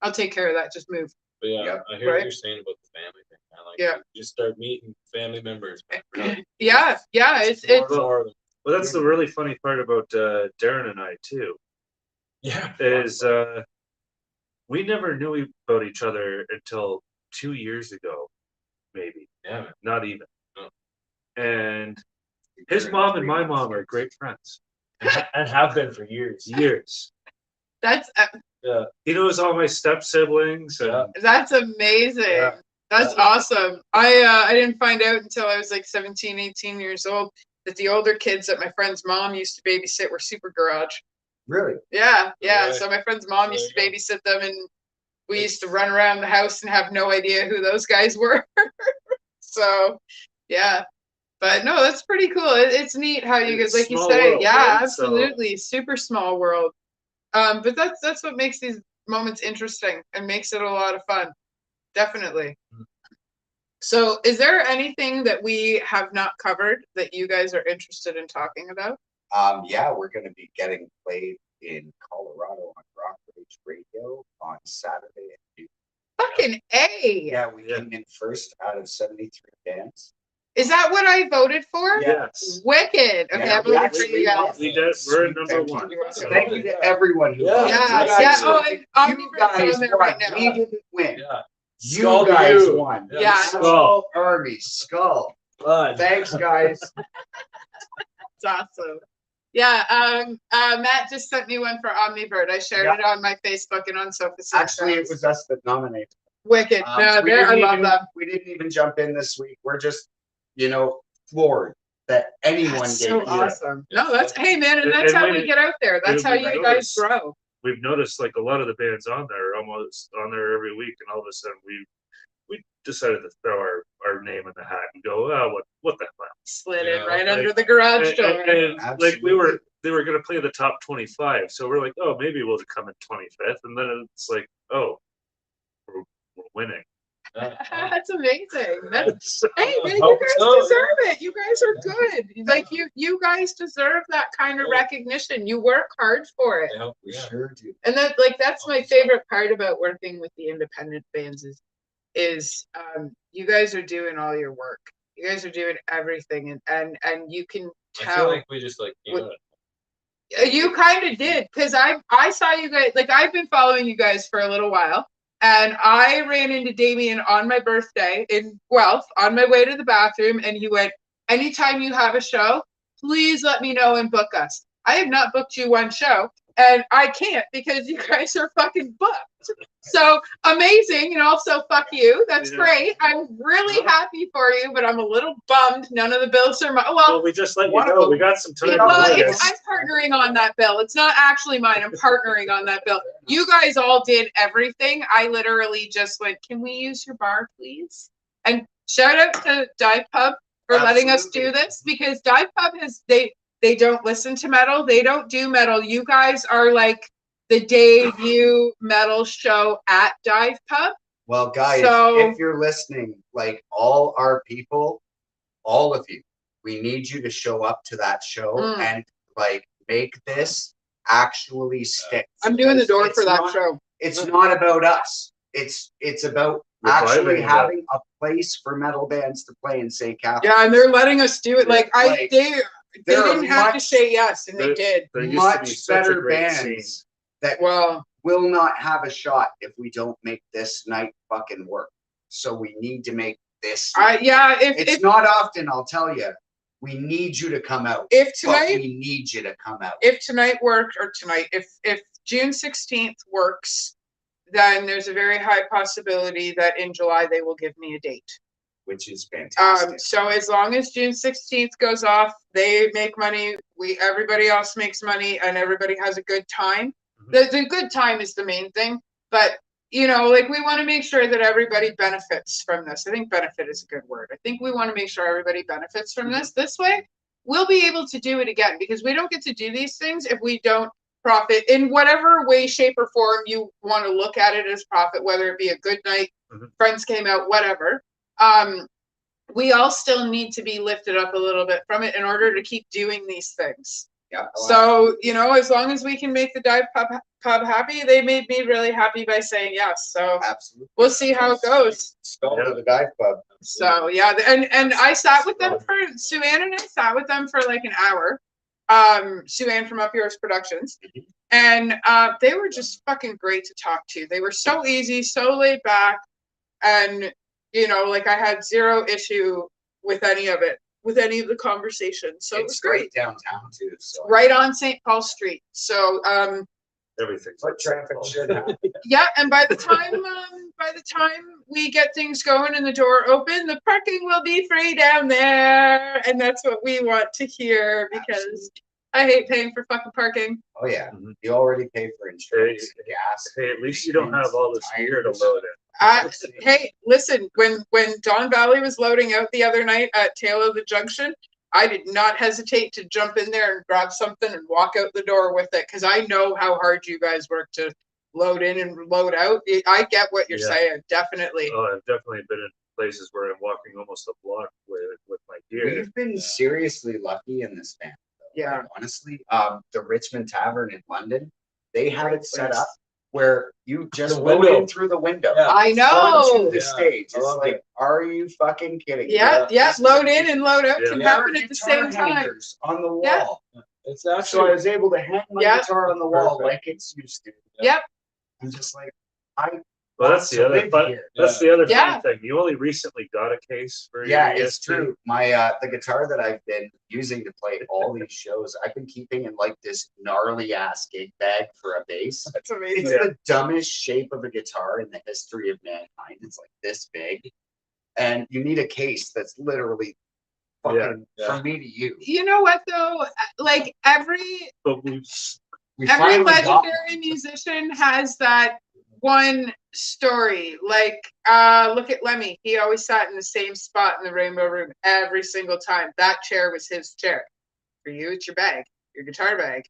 Speaker 1: I'll take care of that, just move.
Speaker 3: But yeah,
Speaker 2: Yep.
Speaker 3: I hear what you're saying about the family thing.
Speaker 1: Yeah.
Speaker 3: Just start meeting family members. Man. Really.
Speaker 1: Yeah, it's
Speaker 3: More of them.
Speaker 4: Well, that's the really funny part about Darren and I too.
Speaker 3: Yeah.
Speaker 4: Is we never knew about each other until 2 years ago, maybe.
Speaker 3: Yeah, man.
Speaker 4: Not even.
Speaker 3: No.
Speaker 4: And his mom and my mom are great friends.
Speaker 3: And have been for years.
Speaker 4: Years.
Speaker 1: that's
Speaker 3: Yeah.
Speaker 4: He knows all my step siblings. And
Speaker 3: Yeah.
Speaker 1: that's amazing.
Speaker 3: Yeah.
Speaker 1: That's awesome. I didn't find out until I was like 17, 18 years old that the older kids that my friend's mom used to babysit were super garage.
Speaker 2: Really?
Speaker 1: Yeah.
Speaker 3: Right.
Speaker 1: So my friend's mom used to
Speaker 3: There you
Speaker 1: babysit them, and we used to run around the house and have no idea who those guys were. So, yeah. But no, that's pretty cool. It's neat how you guys,
Speaker 4: It's
Speaker 1: like you
Speaker 4: small
Speaker 1: say,
Speaker 4: world,
Speaker 1: yeah,
Speaker 4: right?
Speaker 1: absolutely, super small world. But that's what makes these moments interesting and makes it a lot of fun. Definitely. So, is there anything that we have not covered that you guys are interested in talking about?
Speaker 2: Yeah, we're going to be getting played in Colorado on Rock Rage Radio on Saturday at noon.
Speaker 1: Fucking A.
Speaker 2: Yeah, we came in first out of 73 bands.
Speaker 1: Is that what I voted for?
Speaker 4: yes.
Speaker 1: Wicked. Okay,
Speaker 2: Yeah,
Speaker 1: I voted for you guys.
Speaker 4: We did. We're at number
Speaker 2: Thank
Speaker 4: one.
Speaker 2: you.
Speaker 1: So-
Speaker 2: Thank you to everyone who
Speaker 3: Yeah.
Speaker 2: voted.
Speaker 1: Yeah,
Speaker 2: You guys-
Speaker 1: Oh, I'm
Speaker 2: you guys
Speaker 1: on there
Speaker 2: won.
Speaker 1: right now.
Speaker 2: We didn't win.
Speaker 3: Yeah.
Speaker 2: You
Speaker 3: Skull to
Speaker 2: guys
Speaker 3: you.
Speaker 2: won.
Speaker 1: Yeah.
Speaker 2: Skull Army. Skull.
Speaker 3: Fun.
Speaker 2: Thanks, guys.
Speaker 1: It's awesome. Yeah, Matt just sent me one for Omnibird. I shared it on my Facebook and on Sophie's.
Speaker 2: Actually, it was us that nominated.
Speaker 1: Wicked. No,
Speaker 2: We
Speaker 1: I
Speaker 2: didn't
Speaker 1: love
Speaker 2: even-
Speaker 1: them.
Speaker 2: We didn't even jump in this week. We're just, floored that anyone
Speaker 1: That's
Speaker 2: gave
Speaker 1: so
Speaker 2: you
Speaker 1: awesome. No, that's hey man, and
Speaker 4: And-
Speaker 1: that's
Speaker 4: and
Speaker 1: how
Speaker 4: we-
Speaker 1: we get out there. That's how
Speaker 4: we
Speaker 1: you guys
Speaker 4: noticed-
Speaker 1: grow.
Speaker 4: We've noticed like a lot of the bands on there are almost on there every week, and all of a sudden we decided to throw our name in the hat and go, oh, what the hell?
Speaker 1: Slid
Speaker 3: Yeah,
Speaker 1: in right
Speaker 4: like-
Speaker 1: under the garage
Speaker 4: And,
Speaker 1: door.
Speaker 4: and, like
Speaker 2: Absolutely.
Speaker 4: they were gonna play the top 25, so we're like, oh, maybe we'll come in 25th, and then it's like, oh, we're winning.
Speaker 1: That's amazing. That's
Speaker 4: So-
Speaker 1: hey man, you
Speaker 3: Hope
Speaker 1: guys
Speaker 3: so.
Speaker 1: deserve it. You guys are good. Like you guys deserve that kind of recognition. You work hard for it.
Speaker 2: We sure do.
Speaker 1: And that's my favorite part about working with the independent bands is you guys are doing all your work. You guys are doing everything, and you can
Speaker 3: I feel
Speaker 1: tell.
Speaker 3: like we just
Speaker 1: You kind of did, because I saw you guys, like I've been following you guys for a little while, and I ran into Damien on my birthday in Guelph on my way to the bathroom, and he went, anytime you have a show, please let me know and book us. I have not booked you one show, and I can't because you guys are fucking booked. So amazing, and also fuck you. That's
Speaker 4: Yeah.
Speaker 1: great. I'm really happy for you, but I'm a little bummed. None of the bills are
Speaker 4: Well, we just let you
Speaker 2: One of
Speaker 4: know
Speaker 2: them-
Speaker 4: we got some time.
Speaker 1: well,
Speaker 4: to
Speaker 1: I'm partnering on that bill. It's not actually mine. I'm partnering on that bill. You guys all did everything. I literally just went, can we use your bar, please? And shout out to Dive Pub for letting us do
Speaker 2: Absolutely.
Speaker 1: this, because Dive Pub they don't listen to metal. They don't do metal. You guys are like the debut metal show at Dive Pub.
Speaker 2: Well, guys,
Speaker 1: So-
Speaker 2: if you're listening, like all our people, all of you, we need you to show up to that show and like make this actually stick.
Speaker 1: I'm doing the
Speaker 2: Because
Speaker 1: door
Speaker 2: it's
Speaker 1: for that
Speaker 2: not-
Speaker 1: show.
Speaker 2: It's not about us. It's about
Speaker 4: Reviving
Speaker 2: actually
Speaker 4: that.
Speaker 2: having a place for metal bands to play in St. Catharines.
Speaker 1: Yeah, and they're letting us do it. Like
Speaker 2: Like,
Speaker 1: they
Speaker 2: there are
Speaker 1: didn't have to
Speaker 2: much-
Speaker 1: say yes, and they did.
Speaker 4: There used to be
Speaker 2: much
Speaker 4: such a
Speaker 2: better
Speaker 4: great
Speaker 2: bands
Speaker 4: scene.
Speaker 2: that
Speaker 1: Well,
Speaker 2: will not have a shot if we don't make this night fucking work. So we need to make this.
Speaker 1: yeah,
Speaker 2: It's
Speaker 1: if
Speaker 2: not often, I'll tell you, We need you to come out.
Speaker 1: If
Speaker 2: But
Speaker 1: tonight,
Speaker 2: we need you to come out.
Speaker 1: if tonight worked, or tonight, if June 16th works, then there's a very high possibility that in July they will give me a date.
Speaker 2: Which is fantastic.
Speaker 1: So as long as June 16th goes off, they make money, everybody else makes money, and everybody has a good time. The good time is the main thing, but you know, like, we want to make sure that everybody benefits from this. I think benefit is a good word. I think we want to make sure everybody benefits from this. This way, we'll be able to do it again, because we don't get to do these things if we don't profit in whatever way, shape, or form you want to look at it as profit, whether it be a good night, friends came out, whatever. We all still need to be lifted up a little bit from it in order to keep doing these things.
Speaker 2: Yeah.
Speaker 1: So, you know, as long as we can make the Dive Pub happy, they made me really happy by saying yes. So
Speaker 2: absolutely,
Speaker 1: we'll see how it goes.
Speaker 2: Go to the Dive Pub.
Speaker 1: So yeah, and I sat with them for Sue-Ann and I sat with them for like an hour. Sue-Ann from Up Yours Productions, and they were just fucking great to talk to. They were so easy, so laid back, and you know, like, I had zero issue with any of it, with any of the conversations. So it was great.
Speaker 2: Downtown too. So
Speaker 1: right on St. Paul Street. So
Speaker 4: Everything's
Speaker 2: what traffic should happen.
Speaker 1: yeah, and by the time we get things going and the door open, the parking will be free down there, and that's what we want to hear, because I hate paying for fucking parking.
Speaker 2: Oh yeah, you already pay for insurance, gas.
Speaker 4: Hey, at least you don't have all this gear to load in.
Speaker 1: Hey, listen, when Don Valley was loading out the other night at Tail of the Junction, I did not hesitate to jump in there and grab something and walk out the door with it, because I know how hard you guys work to load in and load out. I get what you're saying, definitely.
Speaker 4: Oh, I've definitely been in places where I'm walking almost a block with my gear.
Speaker 2: We've been seriously lucky in this band.
Speaker 1: Yeah.
Speaker 2: Like, honestly, the Richmond Tavern in London, they have it set up where you just load in through the window.
Speaker 3: Yeah.
Speaker 1: I know.
Speaker 2: Onto the stage. It's like, are you fucking kidding me?
Speaker 1: Yeah, load in and load out can
Speaker 2: There are
Speaker 1: happen at the same time.
Speaker 2: hangers on the wall.
Speaker 1: Yeah.
Speaker 3: It's actually,
Speaker 2: So I was able to hang my guitar on the wall like it's used to.
Speaker 1: Yep.
Speaker 2: I'm just like,
Speaker 4: Well, that's the other fun. That's the other fun thing. You only recently got a case for your
Speaker 2: it's
Speaker 4: ESP.
Speaker 2: true. My the guitar that I've been using to play all these shows, I've been keeping in like this gnarly ass gig bag for a bass.
Speaker 1: That's amazing.
Speaker 2: It's the dumbest shape of a guitar in the history of mankind. It's like this big, and you need a case that's literally fucking from me to you.
Speaker 1: You know what though? Like every
Speaker 2: We
Speaker 1: every
Speaker 2: finally got
Speaker 1: legendary musician has that one story. Like, look at Lemmy. He always sat in the same spot in the Rainbow Room every single time. That chair was his chair. For you, it's your bag, your guitar bag,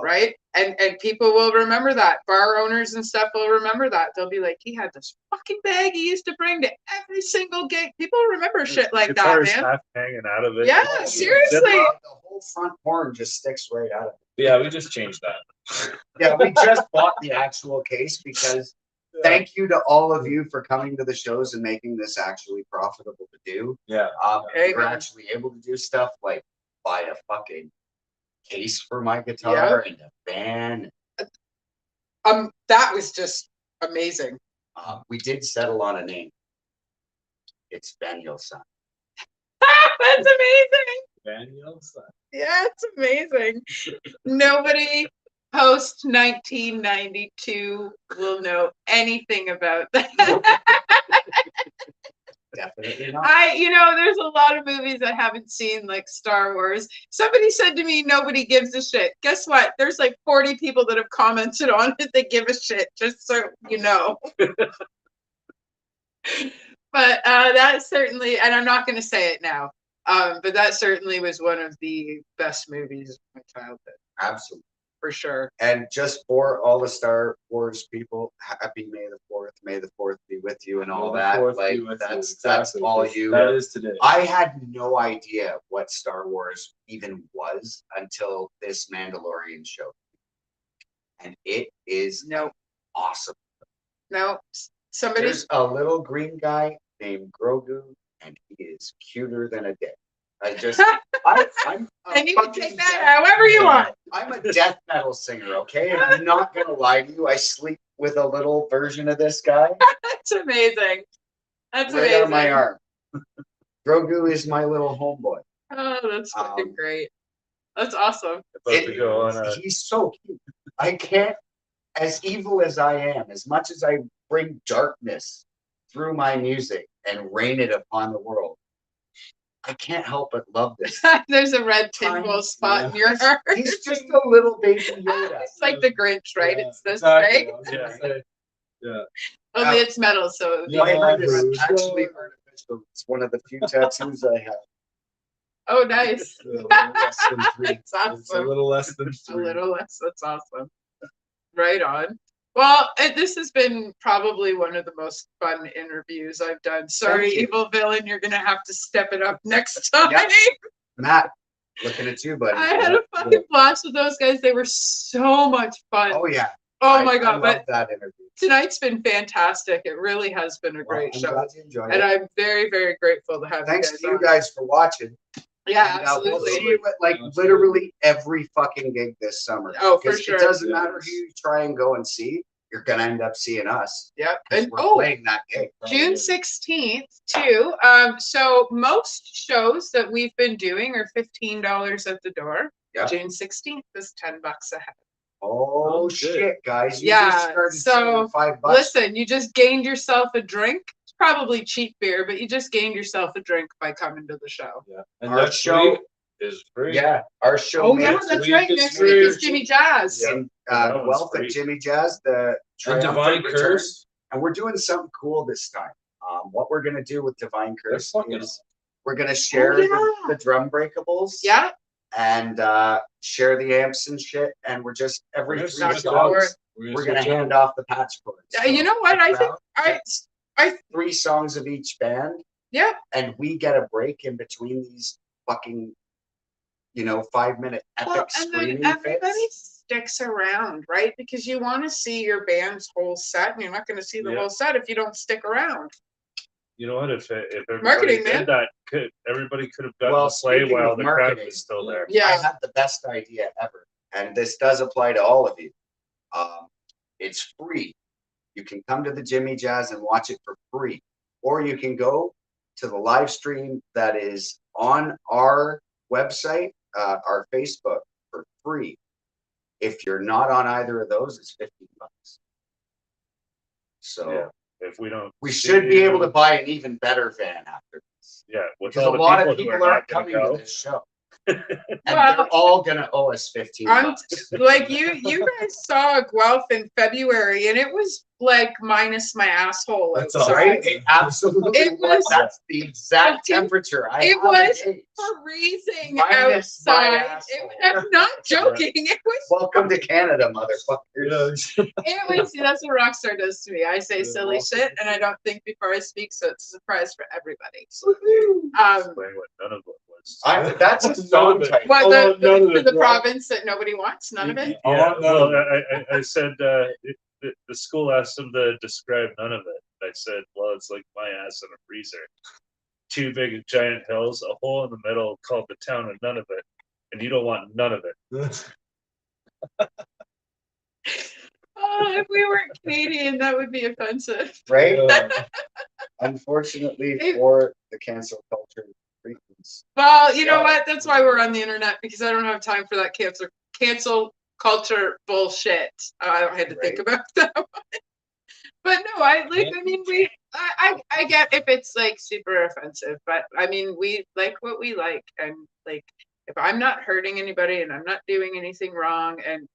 Speaker 1: right? And people will remember that. Bar owners and stuff will remember that. They'll be like, he had this fucking bag he used to bring to every single gig. People remember shit like that, man.
Speaker 4: Half hanging out of it.
Speaker 1: Yeah, seriously.
Speaker 2: The whole front horn just sticks right out of it.
Speaker 3: yeah, we just changed that.
Speaker 2: Yeah, we just bought the actual case because thank you to all of you for coming to the shows and making this actually profitable to do.
Speaker 3: Yeah.
Speaker 2: We're actually able to do stuff like buy a fucking case for my guitar and a van.
Speaker 1: That was just amazing.
Speaker 2: We did settle on a name. It's Danielson.
Speaker 1: That's amazing.
Speaker 3: Danielson.
Speaker 1: Yeah, it's amazing. Nobody post 1992 will know anything about that.
Speaker 2: Definitely not.
Speaker 1: There's a lot of movies I haven't seen, like Star Wars. Somebody said to me, nobody gives a shit. Guess what? There's like 40 people that have commented on it that give a shit, just so you know. But that certainly, and I'm not going to say it now, but that certainly was one of the best movies of my childhood.
Speaker 2: Absolutely.
Speaker 1: For sure.
Speaker 2: And just for all the Star Wars people, happy May the 4th. May the 4th be with you and all that. Like, that's all you.
Speaker 3: That is today.
Speaker 2: I had no idea what Star Wars even was until this Mandalorian show. And it is awesome.
Speaker 1: No,
Speaker 2: There's a little green guy named Grogu, and he is cuter than a dick. I'm
Speaker 1: and you can take that however you want.
Speaker 2: I'm a death metal singer, okay? And I'm not gonna lie to you. I sleep with a little version of this guy.
Speaker 1: That's amazing. That's
Speaker 2: right
Speaker 1: amazing.
Speaker 2: on my arm. Grogu is my little homeboy.
Speaker 1: Oh, that's fucking great. That's awesome.
Speaker 3: About to go on a
Speaker 2: He's so cute. I can't, as evil as I am, as much as I bring darkness through my music and rain it upon the world, I can't help but love this.
Speaker 1: There's a red tinfoil spot in your heart.
Speaker 2: He's just a little baby Yoda.
Speaker 1: It's like the Grinch, right?
Speaker 5: Yeah,
Speaker 1: It's this
Speaker 5: exactly.
Speaker 1: big.
Speaker 5: I was gonna say, yeah.
Speaker 1: Only it's metal, so
Speaker 5: Yeah.
Speaker 2: My heart is
Speaker 5: Yeah.
Speaker 2: actually artificial. It's one of the few tattoos I have.
Speaker 1: oh, nice.
Speaker 5: A little less than three.
Speaker 1: That's awesome.
Speaker 5: It's a little less than
Speaker 1: A
Speaker 5: three.
Speaker 1: little less. That's awesome. Right on. Well, this has been probably one of the most fun interviews I've done. Sorry,
Speaker 2: Thank you.
Speaker 1: Evil Villain, you're gonna have to step it up next time.
Speaker 2: Yep. Matt, looking at you, buddy.
Speaker 1: I had a fucking blast with those guys. They were so much fun.
Speaker 2: Oh yeah.
Speaker 1: Oh my
Speaker 2: I
Speaker 1: god!
Speaker 2: love
Speaker 1: But
Speaker 2: that interview.
Speaker 1: tonight's been fantastic. It really has been a
Speaker 2: Well,
Speaker 1: great
Speaker 2: I'm
Speaker 1: show,
Speaker 2: glad you enjoyed
Speaker 1: and
Speaker 2: it.
Speaker 1: I'm very, very grateful to have
Speaker 2: Thanks
Speaker 1: you
Speaker 2: to
Speaker 1: guys
Speaker 2: you
Speaker 1: on.
Speaker 2: guys for watching.
Speaker 1: Yeah,
Speaker 2: And, we'll
Speaker 1: absolutely.
Speaker 2: see you at like
Speaker 5: Absolutely.
Speaker 2: literally every fucking gig this summer.
Speaker 1: Oh, for
Speaker 2: 'Cause
Speaker 1: sure.
Speaker 2: It doesn't
Speaker 5: Yeah.
Speaker 2: matter who you try and go and see, you're gonna end up seeing us.
Speaker 1: Yep.
Speaker 2: 'Cause
Speaker 1: And
Speaker 2: we're playing that gig.
Speaker 1: June 16th too. So most shows that we've been doing are $15 at the door.
Speaker 2: Yeah.
Speaker 1: June 16th is $10 a head.
Speaker 2: Oh
Speaker 3: good.
Speaker 2: shit, guys! You
Speaker 1: Yeah,
Speaker 2: just started
Speaker 1: so,
Speaker 2: saving $5.
Speaker 1: Listen, you just gained yourself a drink. It's probably cheap beer, but you just gained yourself a drink by coming to the show.
Speaker 5: Yeah. And
Speaker 2: Our
Speaker 5: next
Speaker 2: show-
Speaker 5: week is free.
Speaker 2: Yeah, our show.
Speaker 1: Oh yeah,
Speaker 2: next
Speaker 1: that's
Speaker 5: week
Speaker 1: right.
Speaker 5: is
Speaker 1: Next
Speaker 5: free.
Speaker 1: week is Jimmy Jazz.
Speaker 2: in
Speaker 3: That one's
Speaker 2: Guelph
Speaker 3: free.
Speaker 2: at Jimmy Jazz, the
Speaker 5: And
Speaker 2: triumphant
Speaker 5: Divine
Speaker 2: return.
Speaker 5: Curse.
Speaker 2: And we're doing something cool this time. What we're gonna do with Divine Curse
Speaker 5: fucking
Speaker 2: is we're gonna share
Speaker 1: yeah.
Speaker 2: the drum breakables.
Speaker 1: Yeah.
Speaker 2: And share the amps and shit. And we're just every
Speaker 5: We're
Speaker 2: 3
Speaker 5: gonna
Speaker 1: switch
Speaker 2: songs,
Speaker 1: over.
Speaker 2: we're gonna hand off the patch cords.
Speaker 1: You know what? I think I
Speaker 2: 3 songs of each band,
Speaker 1: yeah.
Speaker 2: and we get a break in between these fucking, 5-minute epic
Speaker 1: Well, and then
Speaker 2: screaming
Speaker 1: everybody
Speaker 2: fits.
Speaker 1: sticks around, right? Because you want to see your band's whole set, and you're not going to see the
Speaker 3: Yeah.
Speaker 1: whole set if you don't stick around.
Speaker 3: You know what? If everybody
Speaker 1: Marketing,
Speaker 3: did
Speaker 1: man.
Speaker 3: that, everybody could have gotten
Speaker 2: Well,
Speaker 3: to play
Speaker 2: speaking
Speaker 3: while
Speaker 2: of
Speaker 3: the crowd
Speaker 2: marketing,
Speaker 3: was still there.
Speaker 1: Yeah.
Speaker 2: I had the best idea ever, and this does apply to all of you. It's free. You can come to the Jimmy Jazz and watch it for free, or you can go to the live stream that is on our website, our Facebook, for free. If you're not on either of those, it's $15. So
Speaker 3: Yeah. If we don't,
Speaker 2: we
Speaker 3: see
Speaker 2: should be
Speaker 3: you-
Speaker 2: able to buy an even better van after this.
Speaker 3: Yeah, with
Speaker 2: Because
Speaker 3: all
Speaker 2: a
Speaker 3: the
Speaker 2: lot of
Speaker 3: who are
Speaker 2: people
Speaker 3: not
Speaker 2: aren't
Speaker 3: gonna
Speaker 2: coming to
Speaker 3: go.
Speaker 2: this show. And
Speaker 1: Well,
Speaker 2: they're all gonna owe us $15.
Speaker 1: like you guys saw Guelph in February, and it was like minus my asshole
Speaker 5: That's
Speaker 1: outside.
Speaker 2: Right? It absolutely
Speaker 1: It
Speaker 2: was.
Speaker 1: was
Speaker 2: That's the exact
Speaker 1: fucking-
Speaker 2: temperature.
Speaker 1: it
Speaker 2: have
Speaker 1: was
Speaker 2: it.
Speaker 1: freezing
Speaker 2: Minus my
Speaker 1: outside. I'm not joking. It was.
Speaker 2: Welcome to Canada, motherfuckers.
Speaker 5: Yeah.
Speaker 1: It was. That's what Rockstar does to me. I say
Speaker 5: Yeah,
Speaker 1: silly
Speaker 5: awesome.
Speaker 1: shit, and I don't think before I speak, so it's a surprise for everybody.
Speaker 3: Explain what none of it was.
Speaker 2: That's a
Speaker 5: None
Speaker 2: song
Speaker 5: of it.
Speaker 2: title.
Speaker 1: What
Speaker 5: Oh, none of
Speaker 1: the
Speaker 5: it, right?
Speaker 1: province that nobody wants? None of it.
Speaker 5: I
Speaker 3: Yeah,
Speaker 5: want none
Speaker 3: well,
Speaker 5: of it.
Speaker 3: I said the school asked them to describe none of it. I said, well, it's like my ass in a freezer. 2 big giant hills, a hole in the middle called the town, and none of it. And you don't want none of it.
Speaker 1: Oh, if we weren't Canadian, that would be offensive.
Speaker 2: Right?
Speaker 5: Yeah.
Speaker 2: Unfortunately
Speaker 1: It-
Speaker 2: for the cancel culture freaks.
Speaker 1: Well, you know
Speaker 2: Yeah.
Speaker 1: what? That's why we're on the internet, because I don't have time for that cancel culture bullshit. I had to think
Speaker 2: Right.
Speaker 1: about that one. But no, I mean, I get if it's like super offensive, but I mean, we like what we like, and like if I'm not hurting anybody and I'm not doing anything wrong, and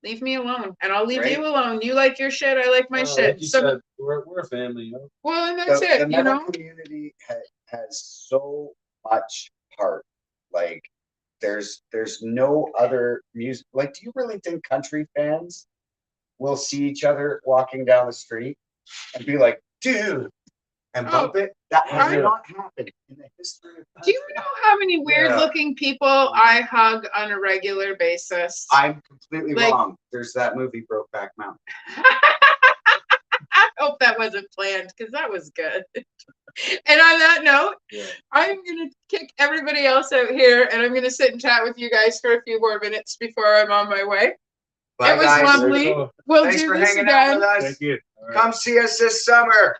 Speaker 1: leave me alone, and I'll leave
Speaker 2: Right.
Speaker 1: you alone. You like your shit, I like my
Speaker 5: Well,
Speaker 1: shit.
Speaker 5: Like you
Speaker 1: Some-
Speaker 5: said, we're a family, you know?
Speaker 1: well, and that's
Speaker 2: The
Speaker 1: it, you
Speaker 2: metal
Speaker 1: know.
Speaker 2: community has so much heart. Like there's no other music. Like, do you really think country fans will see each other walking down the street and be like, dude, and bump it? That has
Speaker 1: I-
Speaker 2: not happened in the history of
Speaker 1: Do you
Speaker 2: country.
Speaker 1: know how many weird-looking people I hug on a regular basis?
Speaker 2: I'm completely
Speaker 1: Like-
Speaker 2: wrong. There's that movie Brokeback Mountain.
Speaker 1: I hope that wasn't planned, because that was good. And on that note,
Speaker 5: Yeah.
Speaker 1: I'm going to kick everybody else out here, and I'm going to sit and chat with you guys for a few more minutes before I'm on my way.
Speaker 2: Bye,
Speaker 1: It was
Speaker 2: guys.
Speaker 1: lovely.
Speaker 5: There you go.
Speaker 1: We'll
Speaker 2: Thanks
Speaker 1: do
Speaker 2: for
Speaker 1: this
Speaker 2: hanging out
Speaker 1: again.
Speaker 2: with us.
Speaker 3: Thank you.
Speaker 5: All right.
Speaker 2: Come see us this summer.